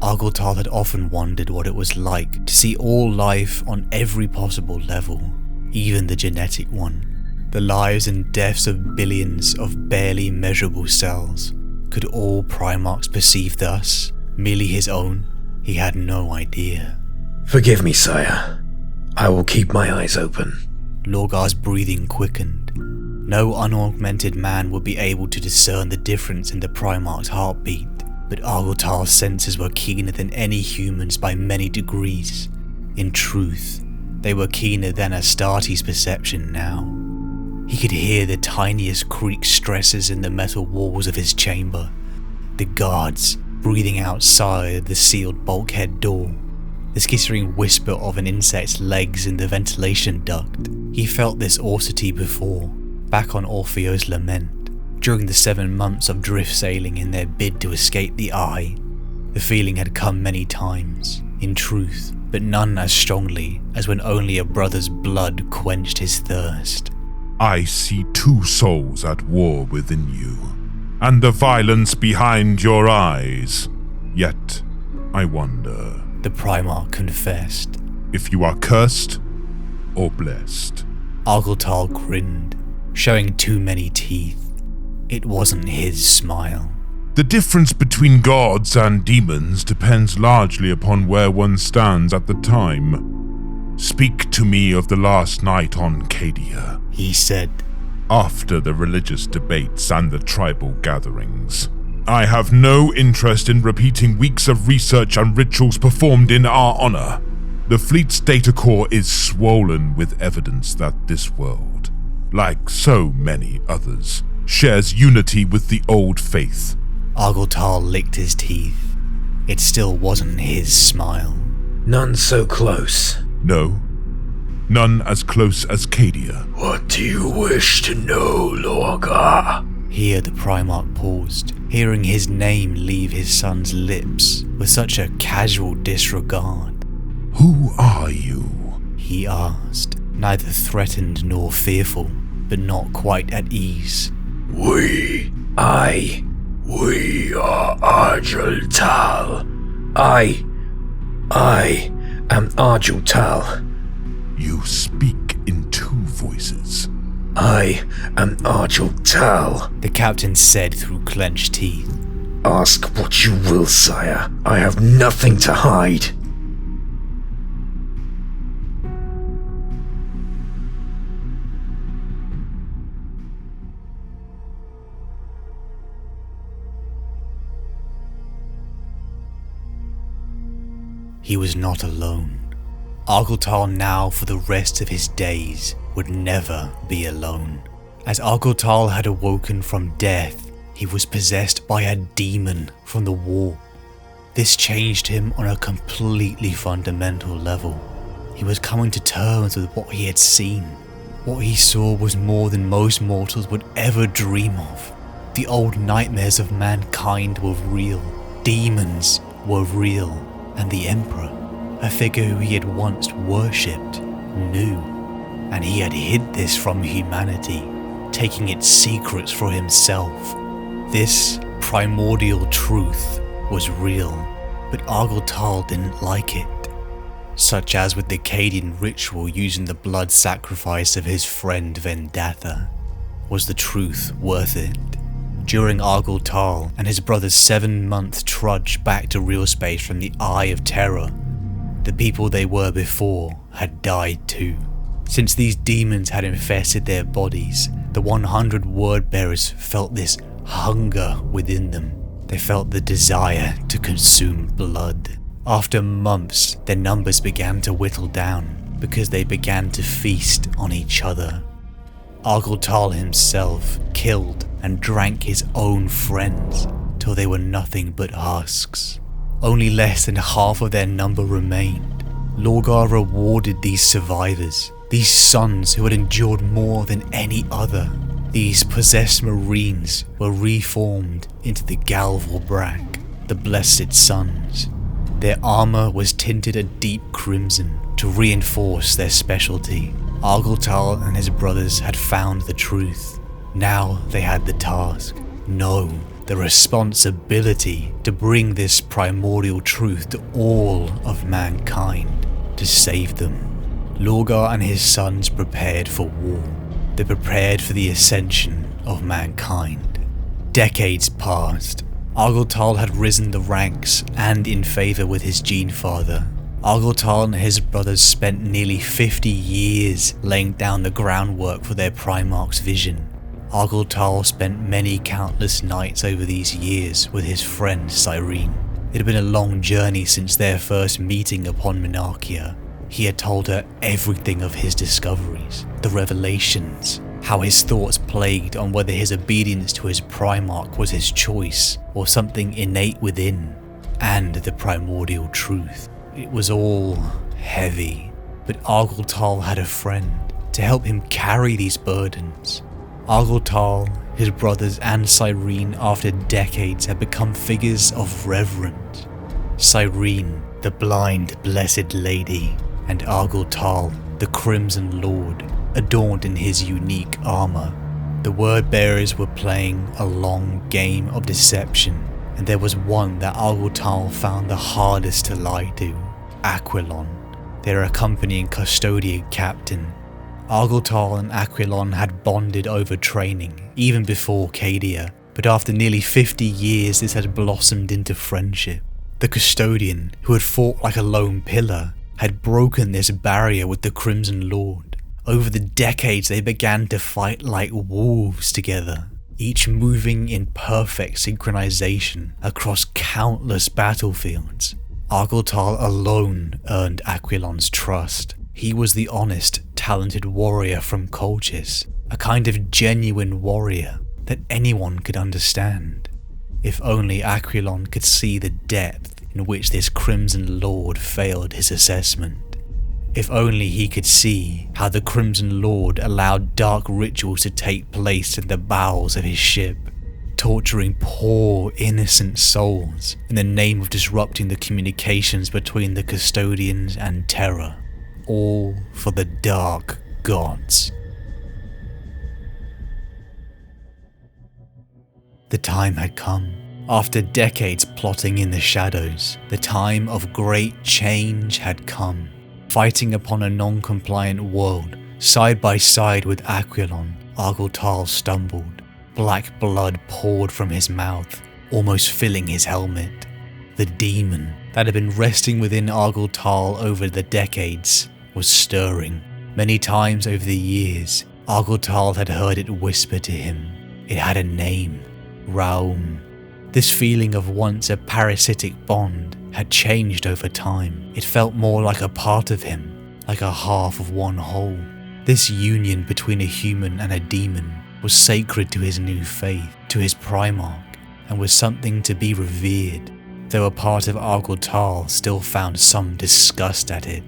Argel Tal had often wondered what it was like to see all life on every possible level, even the genetic one. The lives and deaths of billions of barely measurable cells. Could all Primarchs perceive thus, merely his own? He had no idea. Forgive me, sire. I will keep my eyes open. Lorgar's breathing quickened. No unaugmented man would be able to discern the difference in the Primarch's heartbeat, but Argel Tal's senses were keener than any human's by many degrees. In truth, they were keener than Astarte's perception now. He could hear the tiniest creak stresses in the metal walls of his chamber, the guards breathing outside the sealed bulkhead door, the skittering whisper of an insect's legs in the ventilation duct. He felt this austerity before, back on Orpheo's Lament, during the 7 months of drift sailing in their bid to escape the Eye. The feeling had come many times, in truth, but none as strongly as when only a brother's blood quenched his thirst. I see two souls at war within you, and the violence behind your eyes. Yet, I wonder, the Primarch confessed, if you are cursed or blessed. Argel Tal grinned, showing too many teeth. It wasn't his smile. The difference between gods and demons depends largely upon where one stands at the time. Speak to me of the last night on Cadia, he said. After the religious debates and the tribal gatherings. I have no interest in repeating weeks of research and rituals performed in our honor. The fleet's data core is swollen with evidence that this world, like so many others, shares unity with the old faith. Argel Tal licked his teeth. It still wasn't his smile. None so close. No, none as close as Cadia. What do you wish to know, Lorgar? Here the Primarch paused, hearing his name leave his son's lips with such a casual disregard. Who are you? He asked, neither threatened nor fearful, but not quite at ease. We are Argel Tal. I am Argel Tal. You speak in two voices. I am Argel Tal, the captain said through clenched teeth. Ask what you will, sire. I have nothing to hide. He was not alone. Argel Tal now for the rest of his days would never be alone. As Argel Tal had awoken from death, he was possessed by a demon from the war. This changed him on a completely fundamental level. He was coming to terms with what he had seen. What he saw was more than most mortals would ever dream of. The old nightmares of mankind were real. Demons were real. And the Emperor, a figure who he had once worshipped, knew. And he had hid this from humanity, taking its secrets for himself. This primordial truth was real, but Argel Tal didn't like it. Such as with the Cadian ritual using the blood sacrifice of his friend Vendatha. Was the truth worth it? During Argel Tal and his brother's 7-month trudge back to real space from the Eye of Terror, the people they were before had died too. Since these demons had infested their bodies, the 100 word-bearers felt this hunger within them. They felt the desire to consume blood. After months, their numbers began to whittle down because they began to feast on each other. Argel Tal himself killed and drank his own friends till they were nothing but husks. Only less than half of their number remained. Lorgar rewarded these survivors, these sons who had endured more than any other. These possessed marines were reformed into the Galvorbrak, the Blessed Sons. Their armor was tinted a deep crimson to reinforce their specialty. Argel Tal and his brothers had found the truth. Now they had the task, no, the responsibility to bring this primordial truth to all of mankind, to save them. Lorgar and his sons prepared for war. They prepared for the ascension of mankind. Decades passed. Argel Tal had risen the ranks and in favor with his gene father. Argel Tal and his brothers spent nearly 50 years laying down the groundwork for their Primarch's vision. Argel Tal spent many countless nights over these years with his friend Cyrene. It had been a long journey since their first meeting upon Monachia. He had told her everything of his discoveries, the revelations, how his thoughts plagued on whether his obedience to his Primarch was his choice or something innate within, and the primordial truth. It was all heavy, but Argel Tal had a friend to help him carry these burdens. Argel Tal, his brothers and Cyrene after decades had become figures of reverence. Cyrene, the blind blessed lady, and Argel Tal, the Crimson Lord, adorned in his unique armor. The word bearers were playing a long game of deception, and there was one that Argel Tal found the hardest to lie to: Aquilon, their accompanying custodian captain. Argel Tal and Aquilon had bonded over training, even before Cadia, but after nearly 50 years this had blossomed into friendship. The custodian, who had fought like a lone pillar, had broken this barrier with the Crimson Lord. Over the decades they began to fight like wolves together, each moving in perfect synchronization across countless battlefields. Argel Tal alone earned Aquilon's trust. He was the honest, talented warrior from Colchis, a kind of genuine warrior that anyone could understand. If only Aquilon could see the depth in which this Crimson Lord failed his assessment. If only he could see how the Crimson Lord allowed dark rituals to take place in the bowels of his ship, torturing poor innocent souls in the name of disrupting the communications between the custodians and Terra, all for the dark gods. The time had come. After decades plotting in the shadows, the time of great change had come. Fighting upon a non-compliant world, side by side with Aquilon, Argel Tal stumbled. Black blood poured from his mouth, almost filling his helmet. The demon that had been resting within Argel Tal over the decades was stirring. Many times over the years, Argel Tal had heard it whisper to him. It had a name: Raum. This feeling of once a parasitic bond had changed over time. It felt more like a part of him, like a half of one whole. This union between a human and a demon was sacred to his new faith, to his Primarch, and was something to be revered, though a part of Argel Tal still found some disgust at it,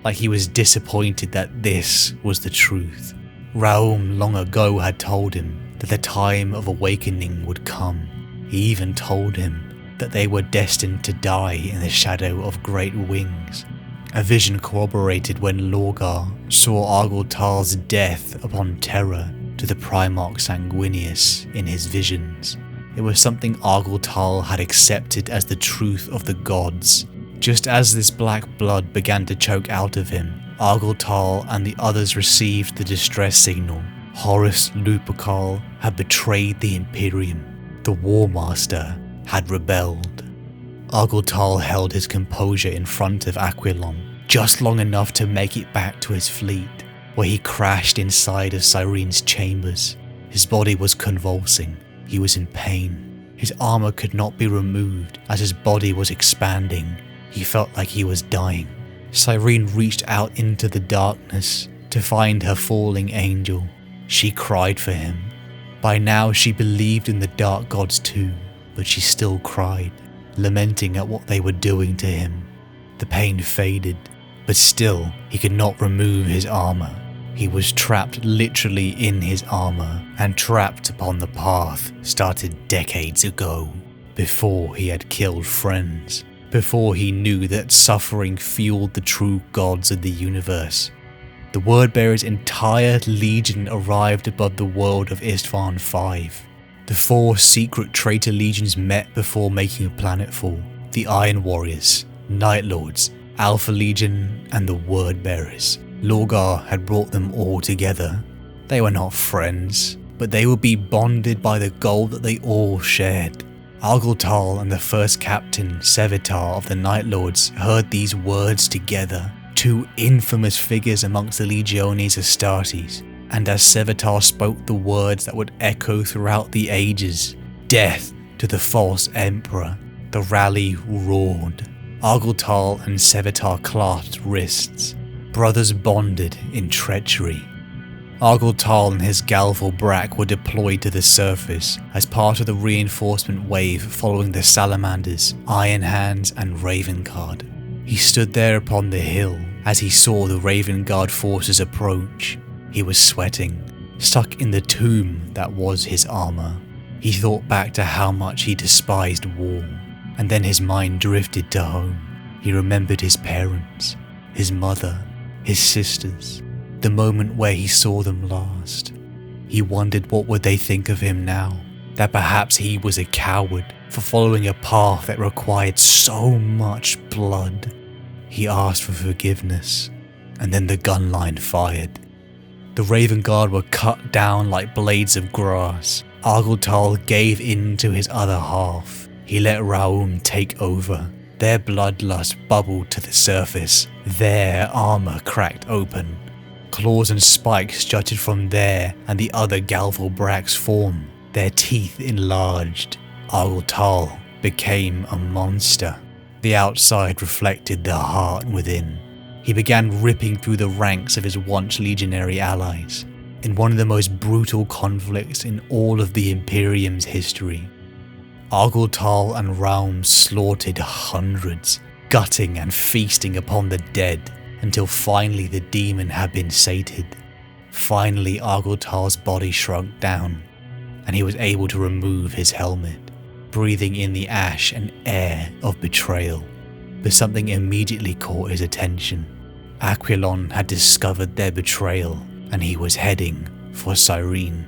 like he was disappointed that this was the truth. Raum long ago had told him that the time of awakening would come. He even told him that they were destined to die in the shadow of great wings. A vision corroborated when Lorgar saw Argel Tal's death upon Terra to the Primarch Sanguinius in his visions. It was something Argel Tal had accepted as the truth of the gods. Just as this black blood began to choke out of him, Argel Tal and the others received the distress signal. Horus Lupercal had betrayed the Imperium. The War Master had rebelled. Argel Tal held his composure in front of Aquilon, just long enough to make it back to his fleet, where he crashed inside of Cyrene's chambers. His body was convulsing. He was in pain. His armor could not be removed as his body was expanding. He felt like he was dying. Cyrene reached out into the darkness to find her falling angel. She cried for him. By now she believed in the dark gods too, but she still cried, lamenting at what they were doing to him. The pain faded, but still he could not remove his armor. He was trapped literally in his armor, and trapped upon the path started decades ago, before he had killed friends, before he knew that suffering fueled the true gods of the universe. The Wordbearer's entire legion arrived above the world of Istvaan 5. The 4 secret traitor legions met before making planetfall: the Iron Warriors, Night Lords, Alpha Legion, and the Wordbearers. Lorgar had brought them all together. They were not friends, but they would be bonded by the goal that they all shared. Argel Tal and the first captain, Sevitar of the Night Lords, heard these words together. 2 infamous figures amongst the Legiones Astartes, and as Sevitar spoke the words that would echo throughout the ages, "Death to the false emperor," the rally roared. Argel Tal and Sevitar clasped wrists, brothers bonded in treachery. Argel Tal and his Galval Brak were deployed to the surface as part of the reinforcement wave following the Salamanders, Iron Hands, and Ravenguard. He stood there upon the hill as he saw the Ravenguard forces approach. He was sweating, stuck in the tomb that was his armor. He thought back to how much he despised war, and then his mind drifted to home. He remembered his parents, his mother, his sisters, the moment where he saw them last. He wondered what would they think of him now, that perhaps he was a coward for following a path that required so much blood. He asked for forgiveness, and then the gun line fired. The Raven Guard were cut down like blades of grass. Argel Tal gave in to his other half. He let Raum take over. Their bloodlust bubbled to the surface. Their armor cracked open. Claws and spikes jutted from their and the other Galvalbrak's form. Their teeth enlarged. Argel Tal became a monster. The outside reflected the heart within. He began ripping through the ranks of his once legionary allies, in one of the most brutal conflicts in all of the Imperium's history. Argel Tal and Raum slaughtered hundreds, gutting and feasting upon the dead, until finally the demon had been sated. Finally Argel Tal's body shrunk down, and he was able to remove his helmet, breathing in the ash and air of betrayal. But something immediately caught his attention. Aquilon had discovered their betrayal, and he was heading for Cyrene.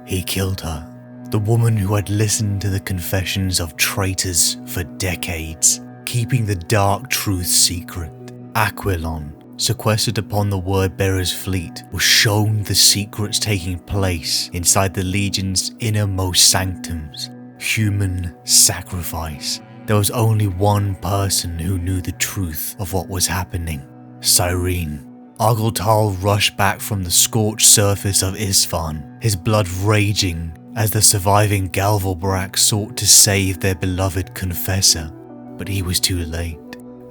He killed her, the woman who had listened to the confessions of traitors for decades, keeping the dark truth secret. Aquilon, sequestered upon the Wordbearer's fleet, was shown the secrets taking place inside the Legion's innermost sanctums. Human sacrifice. There was only one person who knew the truth of what was happening: Cyrene. Argel Tal rushed back from the scorched surface of Istvaan, his blood raging as the surviving Galvalbrak sought to save their beloved confessor. But he was too late.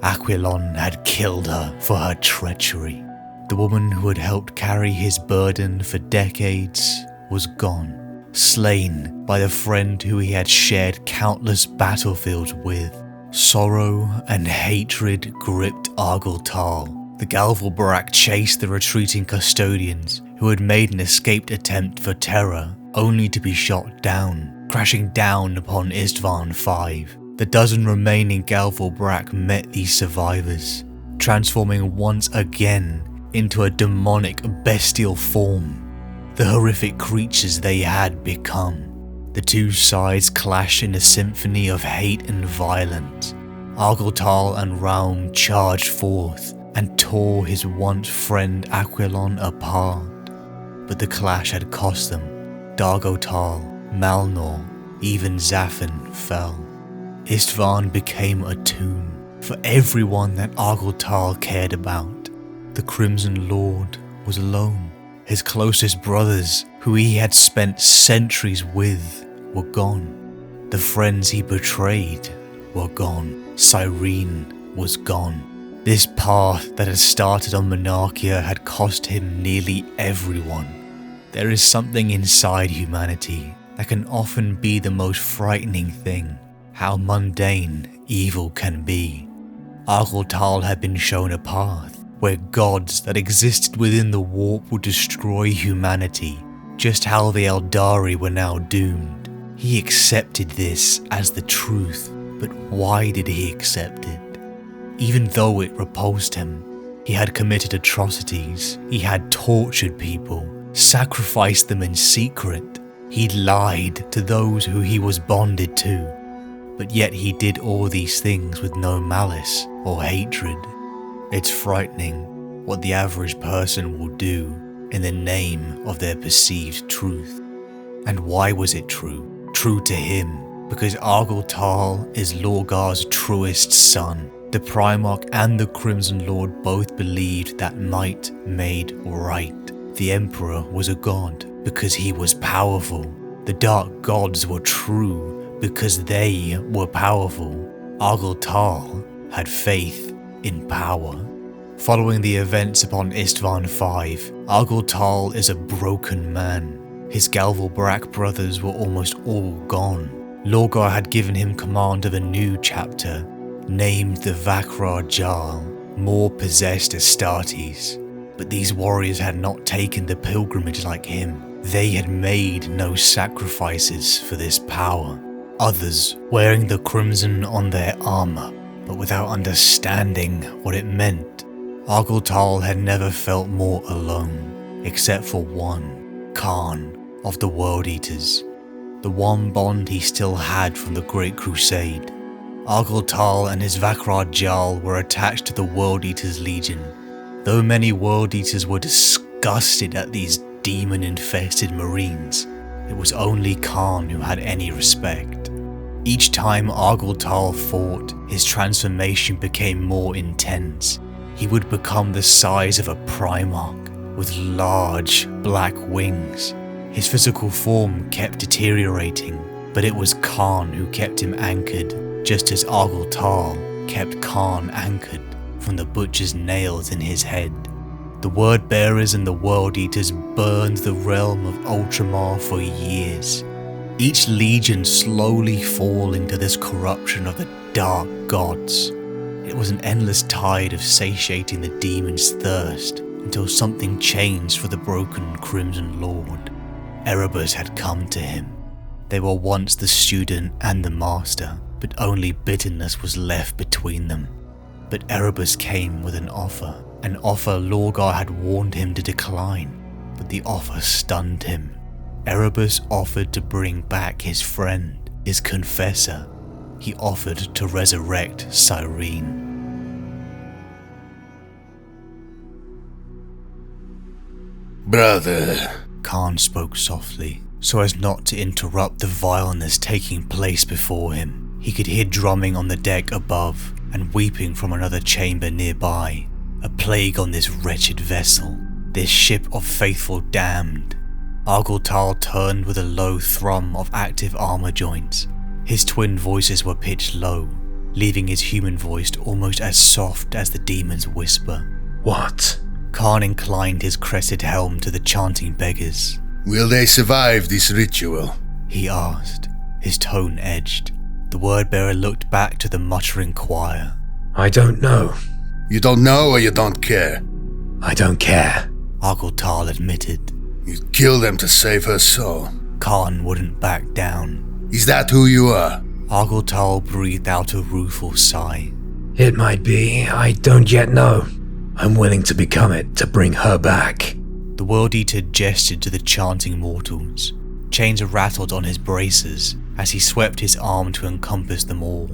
Aquilon had killed her for her treachery. The woman who had helped carry his burden for decades was gone, slain by the friend who he had shared countless battlefields with. Sorrow and hatred gripped Argel Tal. The Galvalbrak chased the retreating custodians, who had made an escaped attempt for terror, only to be shot down, crashing down upon Istvaan 5. The dozen remaining Galvalbrak met these survivors, transforming once again into a demonic bestial form, the horrific creatures they had become. The two sides clashed in a symphony of hate and violence. Argel Tal and Raum charged forth and tore his once friend Aquilon apart. But the clash had cost them. Dargo Tal, Malnor, even Zafin fell. Istvaan became a tomb for everyone that Argel Tal cared about. The Crimson Lord was alone. His closest brothers, who he had spent centuries with, were gone. The friends he betrayed were gone. Cyrene was gone. This path that had started on Monachia had cost him nearly everyone. There is something inside humanity that can often be the most frightening thing: how mundane evil can be. Argel Tal had been shown a path where gods that existed within the warp would destroy humanity, just how the Eldari were now doomed. He accepted this as the truth, but why did he accept it? Even though it repulsed him, he had committed atrocities, he had tortured people, sacrificed them in secret, he'd lied to those who he was bonded to, but yet he did all these things with no malice or hatred. It's frightening what the average person will do in the name of their perceived truth. And why was it true? True to him, because Argel Tal is Lorgar's truest son. The Primarch and the Crimson Lord both believed that might made right. The Emperor was a god because he was powerful. The Dark Gods were true because they were powerful. Argel Tal had faith in power. Following the events upon Istvaan 5, Argel Tal is a broken man. His Galvalbrak brothers were almost all gone. Lorgar had given him command of a new chapter, named the Vakrar Jarl. more possessed Astartes. But these warriors had not taken the pilgrimage like him. They had made no sacrifices for this power. Others wearing the crimson on their armor, but without understanding what it meant. Argel Tal had never felt more alone, except for one, Khan of the World Eaters. The one bond he still had from the Great Crusade. Argel Tal and his Argel were attached to the World Eaters Legion. Though many World Eaters were disgusted at these demon-infested Marines, it was only Khan who had any respect. Each time Argel Tal fought, his transformation became more intense. He would become the size of a Primarch, with large black wings. His physical form kept deteriorating, but it was Khan who kept him anchored, just as Argel Tal kept Khan anchored from the butcher's nails in his head. The Word Bearers and the World Eaters burned the realm of Ultramar for years, each legion slowly falling to this corruption of the dark gods. It was an endless tide of satiating the demon's thirst until something changed for the broken Crimson Lord. Erebus had come to him. They were once the student and the master, but only bitterness was left between them. But Erebus came with an offer Lorgar had warned him to decline, but the offer stunned him. Erebus offered to bring back his friend, his confessor. He offered to resurrect Cyrene. Brother, Khan spoke softly, so as not to interrupt the vileness taking place before him. He could hear drumming on the deck above and weeping from another chamber nearby. A plague on this wretched vessel, this ship of faithful damned. Argel Tal turned with a low thrum of active armor joints. His twin voices were pitched low, leaving his human voice almost as soft as the demon's whisper. What? Khan inclined his crested helm to the chanting beggars. Will they survive this ritual? He asked, his tone edged. The word-bearer looked back to the muttering choir. I don't know. You don't know or you don't care? I don't care, Argel Tal admitted. You'd kill them to save her soul. Khan wouldn't back down. Is that who you are? Argel Tal breathed out a rueful sigh. It might be. I don't yet know. I'm willing to become it to bring her back. The World Eater gestured to the chanting mortals. Chains rattled on his braces as he swept his arm to encompass them all.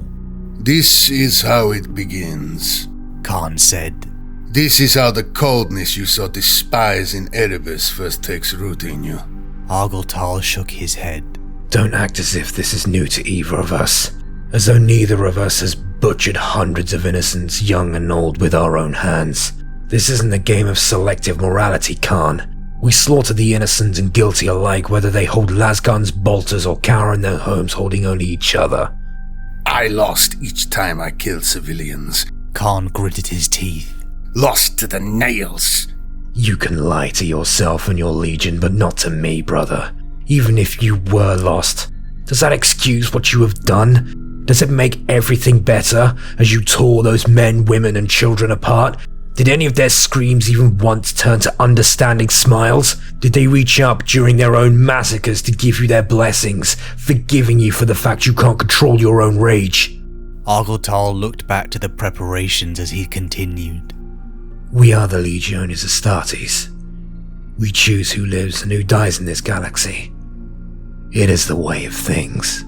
This is how it begins, Khan said. This is how the coldness you so despise in Erebus first takes root in you. Argel Tal shook his head. Don't act as if this is new to either of us. As though neither of us has butchered hundreds of innocents, young and old, with our own hands. This isn't a game of selective morality, Khan. We slaughter the innocent and guilty alike, whether they hold lasguns, bolters, or cower in their homes holding only each other. I lost each time I killed civilians. Khan gritted his teeth. Lost to the nails. You can lie to yourself and your legion, but not to me, brother. Even if you were lost, does that excuse what you have done? Does it make everything better as you tore those men, women, and children apart? Did any of their screams even once turn to understanding smiles? Did they reach up during their own massacres to give you their blessings, forgiving you for the fact you can't control your own rage? Argel Tal looked back to the preparations as he continued. We are the Legiones Astartes. We choose who lives and who dies in this galaxy. It is the way of things.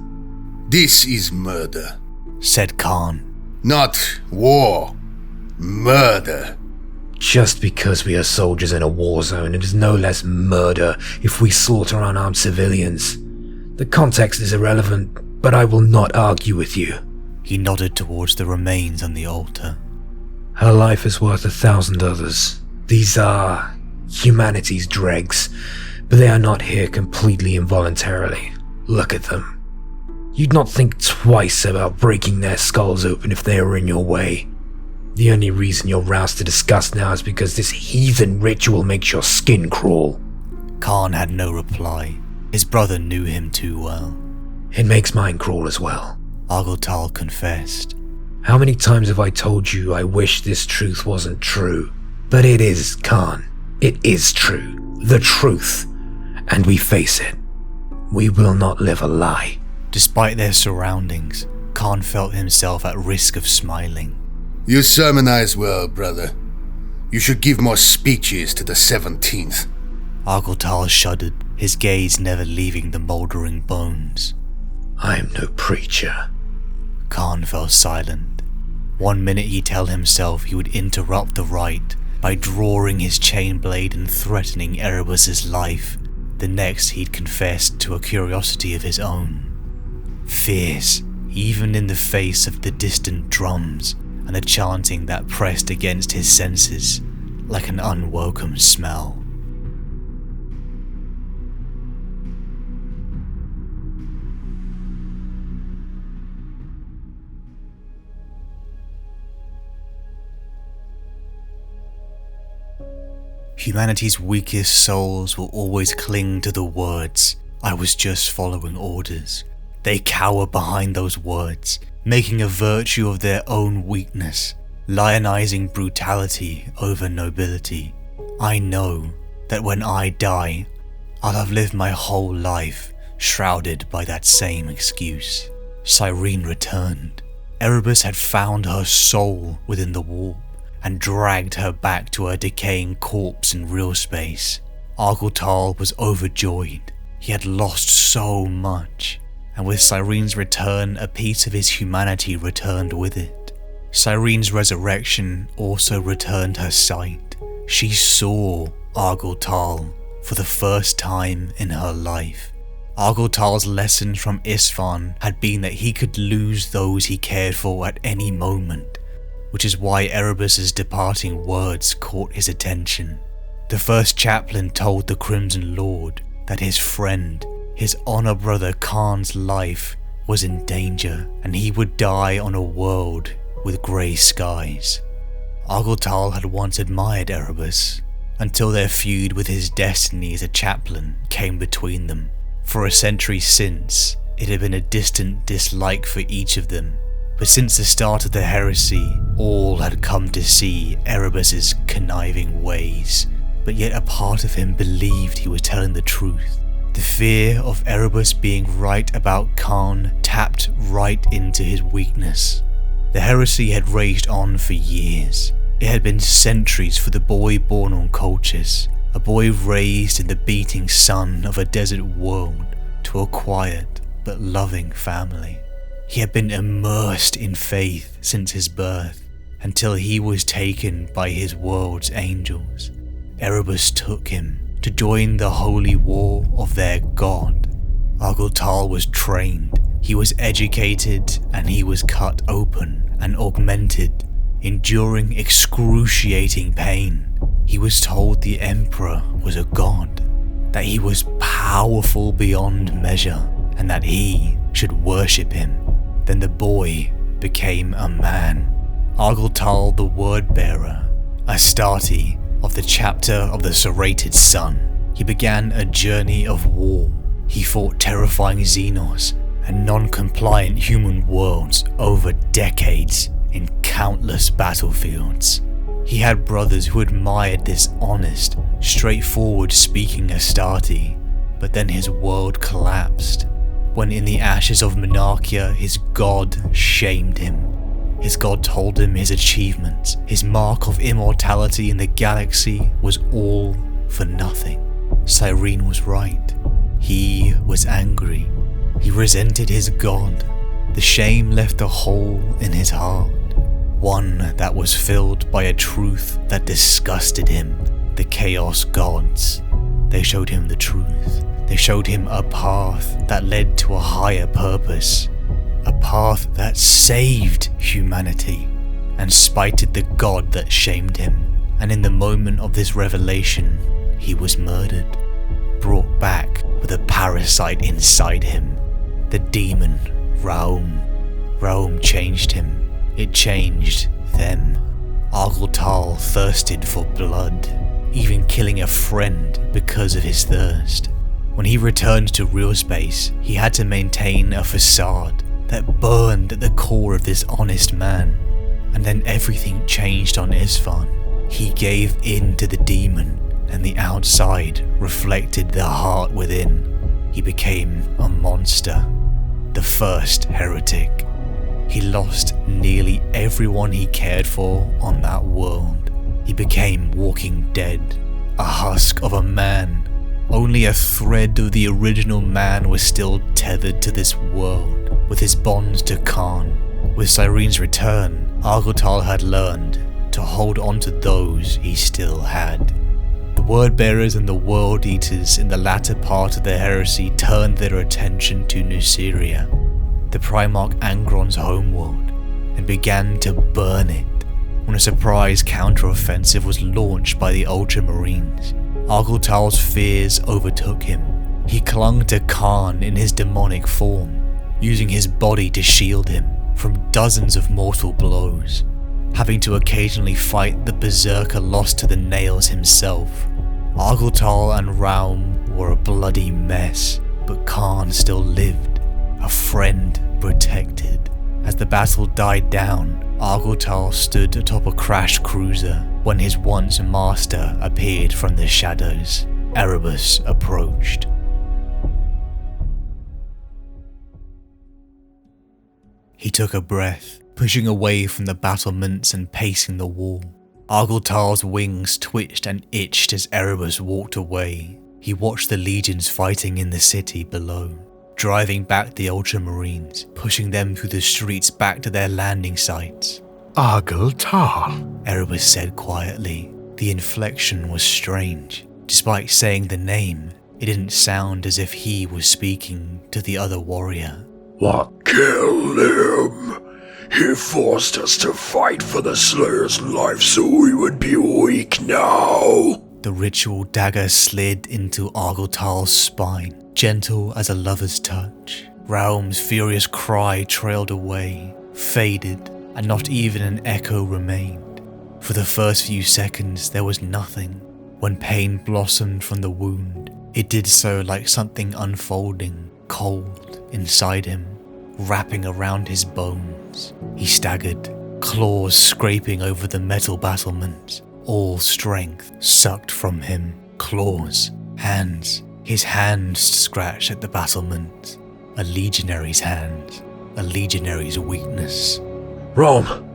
This is murder, said Khan. Not war. Murder. Just because we are soldiers in a war zone, it is no less murder if we slaughter unarmed civilians. The context is irrelevant, but I will not argue with you. He nodded towards the remains on the altar. Her life is worth 1,000 others. These are humanity's dregs, but they are not here completely involuntarily. Look at them. You'd not think twice about breaking their skulls open if they were in your way. The only reason you're roused to disgust now is because this heathen ritual makes your skin crawl. Khan had no reply. His brother knew him too well. It makes mine crawl as well, Argel Tal confessed. How many times have I told you I wish this truth wasn't true? But it is, Khan. It is true. The truth. And we face it. We will not live a lie. Despite their surroundings, Khan felt himself at risk of smiling. You sermonize well, brother. You should give more speeches to the 17th. Argel Tal shuddered, his gaze never leaving the mouldering bones. I am no preacher. Khan fell silent. One minute he'd tell himself he would interrupt the rite by drawing his chain blade and threatening Erebus's life. The next he'd confessed to a curiosity of his own. Fierce, even in the face of the distant drums and the chanting that pressed against his senses like an unwelcome smell. Humanity's weakest souls will always cling to the words, "I was just following orders." They cower behind those words, making a virtue of their own weakness, lionizing brutality over nobility. I know that when I die, I'll have lived my whole life shrouded by that same excuse. Cyrene returned. Erebus had found her soul within the warp and dragged her back to her decaying corpse in real space. Argel Tal was overjoyed. He had lost so much, and with Cyrene's return, a piece of his humanity returned with it. Cyrene's resurrection also returned her sight. She saw Argel Tal for the first time in her life. Argel Tal's lesson from Istvaan had been that he could lose those he cared for at any moment, which is why Erebus's departing words caught his attention. The first chaplain told the Crimson Lord that his friend, his honor brother Khan's life was in danger, and he would die on a world with grey skies. Argel Tal had once admired Erebus, until their feud with his destiny as a chaplain came between them. For a century since, it had been a distant dislike for each of them, but since the start of the heresy, all had come to see Erebus's conniving ways, but yet a part of him believed he was telling the truth. The fear of Erebus being right about Khan tapped right into his weakness. The heresy had raged on for years. It had been centuries for the boy born on Colchis, a boy raised in the beating sun of a desert world, to a quiet but loving family. He had been immersed in faith since his birth, until he was taken by his world's angels. Erebus took him to join the holy war of their god. Argel Tal was trained, he was educated, and he was cut open and augmented, enduring excruciating pain. He was told the Emperor was a god, that he was powerful beyond measure, and that he should worship him. Then the boy became a man. Argel Tal, the word-bearer, Astarte of the chapter of the serrated sun. He began a journey of war. He fought terrifying Xenos and non-compliant human worlds over decades in countless battlefields. He had brothers who admired this honest, straightforward speaking Astarte, but then his world collapsed. When in the ashes of Monachia, his god shamed him. His god told him his achievements, his mark of immortality in the galaxy was all for nothing. Cyrene was right. He was angry. He resented his god. The shame left a hole in his heart, one that was filled by a truth that disgusted him. The Chaos Gods. They showed him the truth. They showed him a path that led to a higher purpose, a path that saved humanity, and spited the god that shamed him. And in the moment of this revelation, he was murdered, brought back with a parasite inside him, the demon Raum. Raum changed him. It changed them. Argel Tal thirsted for blood, even killing a friend because of his thirst. When he returned to real space, he had to maintain a facade that burned at the core of this honest man. And then everything changed on Istvaan. He gave in to the demon, and the outside reflected the heart within. He became a monster, the first heretic. He lost nearly everyone he cared for on that world. He became walking dead, a husk of a man. Only a thread of the original man was still tethered to this world, with his bonds to Khan. With Cyrene's return, Argel Tal had learned to hold on to those he still had. The Word-bearers and the World Eaters in the latter part of the heresy turned their attention to Nuceria, the Primarch Angron's homeworld, and began to burn it. When a surprise counter-offensive was launched by the Ultramarines, Argel Tal's fears overtook him. He clung to Khan in his demonic form, using his body to shield him from dozens of mortal blows, having to occasionally fight the berserker lost to the nails himself. Argel Tal and Raum were a bloody mess, but Khan still lived, a friend protected. As the battle died down, Argel Tal stood atop a crashed cruiser when his once master appeared from the shadows. Erebus approached. He took a breath, pushing away from the battlements and pacing the wall. Argel Tal's wings twitched and itched as Erebus walked away. He watched the legions fighting in the city below, driving back the Ultramarines, pushing them through the streets back to their landing sites. Argel Tal, Erebus said quietly. The inflection was strange. Despite saying the name, it didn't sound as if he was speaking to the other warrior. What? Kill him! He forced us to fight for the Slayer's life so we would be weak now. The ritual dagger slid into Argel Tal's spine, gentle as a lover's touch. Raum's furious cry trailed away, faded, and not even an echo remained. For the first few seconds there was nothing. When pain blossomed from the wound, it did so like something unfolding, cold, inside him, wrapping around his bones. He staggered, claws scraping over the metal battlements. All strength sucked from him. Claws, hands. His hands scratched at the battlements. A legionary's hands. A legionary's weakness. Raum!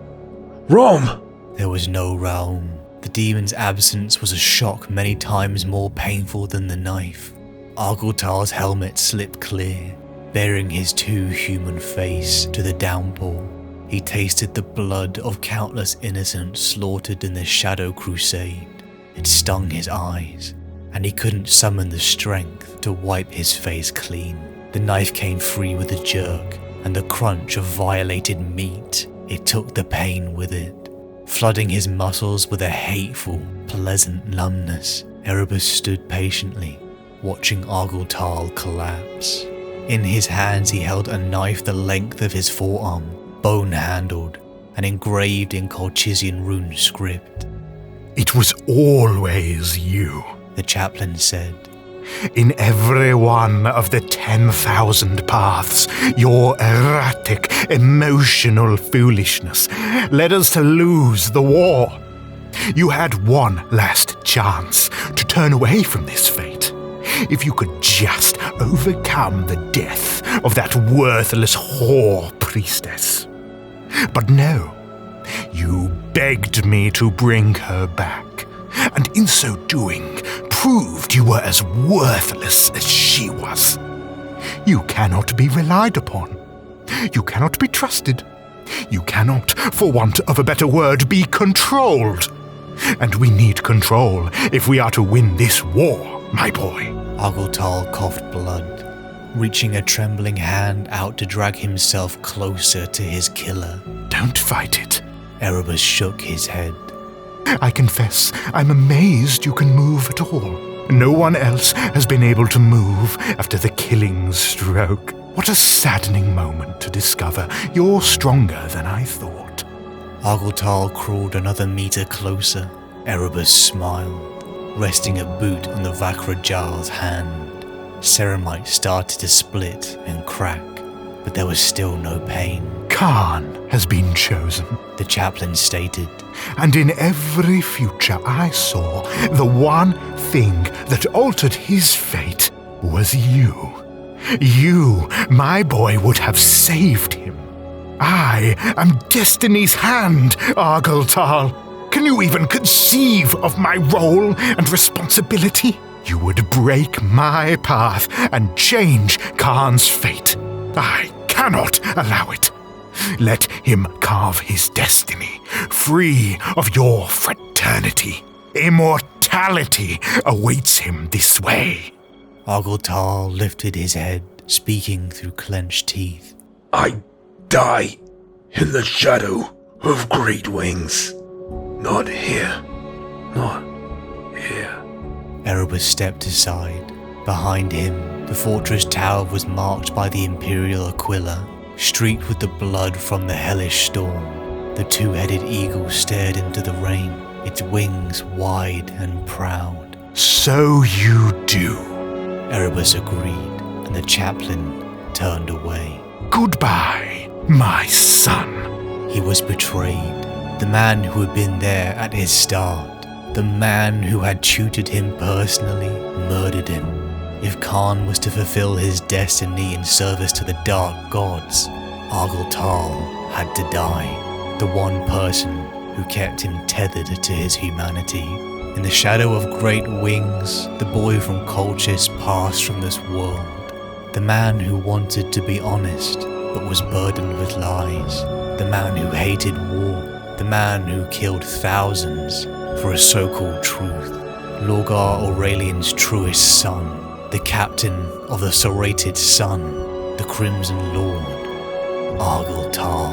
Raum! There was no Raum. The demon's absence was a shock many times more painful than the knife. Argel Tal's helmet slipped clear, bearing his too human face to the downpour. He tasted the blood of countless innocents slaughtered in the Shadow Crusade. It stung his eyes, and he couldn't summon the strength to wipe his face clean. The knife came free with a jerk, and the crunch of violated meat. It took the pain with it, flooding his muscles with a hateful, pleasant numbness. Erebus stood patiently, watching Argel Tal collapse. In his hands he held a knife the length of his forearm, bone-handled and engraved in Colchisian rune script. it was always you, the chaplain said. In every one of the 10,000 paths, your erratic, emotional foolishness led us to lose the war. You had one last chance to turn away from this fate. If you could just overcome the death of that worthless whore priestess. But no, you begged me to bring her back, and in so doing, proved you were as worthless as she was. You cannot be relied upon. You cannot be trusted. You cannot, for want of a better word, be controlled. And we need control if we are to win this war, my boy. Argel Tal coughed blood, reaching a trembling hand out to drag himself closer to his killer. Don't fight it. Erebus shook his head. I confess, I'm amazed you can move at all. No one else has been able to move after the killing stroke. What a saddening moment to discover you're stronger than I thought. Argel Tal crawled another meter closer. Erebus smiled, resting a boot on the Vakrajal's hand. Ceramite started to split and crack. but there was still no pain. Khan has been chosen, The chaplain stated. and in every future I saw, the one thing that altered his fate was you. You, my boy, would have saved him. I am Destiny's hand, Argel Tal. Can you even conceive of my role and responsibility? You would break my path and change Khan's fate. I cannot allow it. Let him carve his destiny, free of your fraternity. Immortality awaits him this way. Argel Tal lifted his head, speaking through clenched teeth. I die in the shadow of great wings. Not here. Not here. Erebus stepped aside. Behind him, the fortress tower was marked by the Imperial Aquila, streaked with the blood from the hellish storm. The two-headed eagle stared into the rain, its wings wide and proud. So you do. Erebus agreed, and the chaplain turned away. Goodbye, my son. He was betrayed. The man who had been there at his start, the man who had tutored him personally, murdered him. If Khan was to fulfill his destiny in service to the dark gods, Argel Tal had to die. The one person who kept him tethered to his humanity. In the shadow of great wings, the boy from Colchis passed from this world. The man who wanted to be honest, but was burdened with lies. The man who hated war. The man who killed thousands for a so-called truth. Lorgar Aurelian's truest son. The captain of the serrated sun. The Crimson Lord. Argel Tal.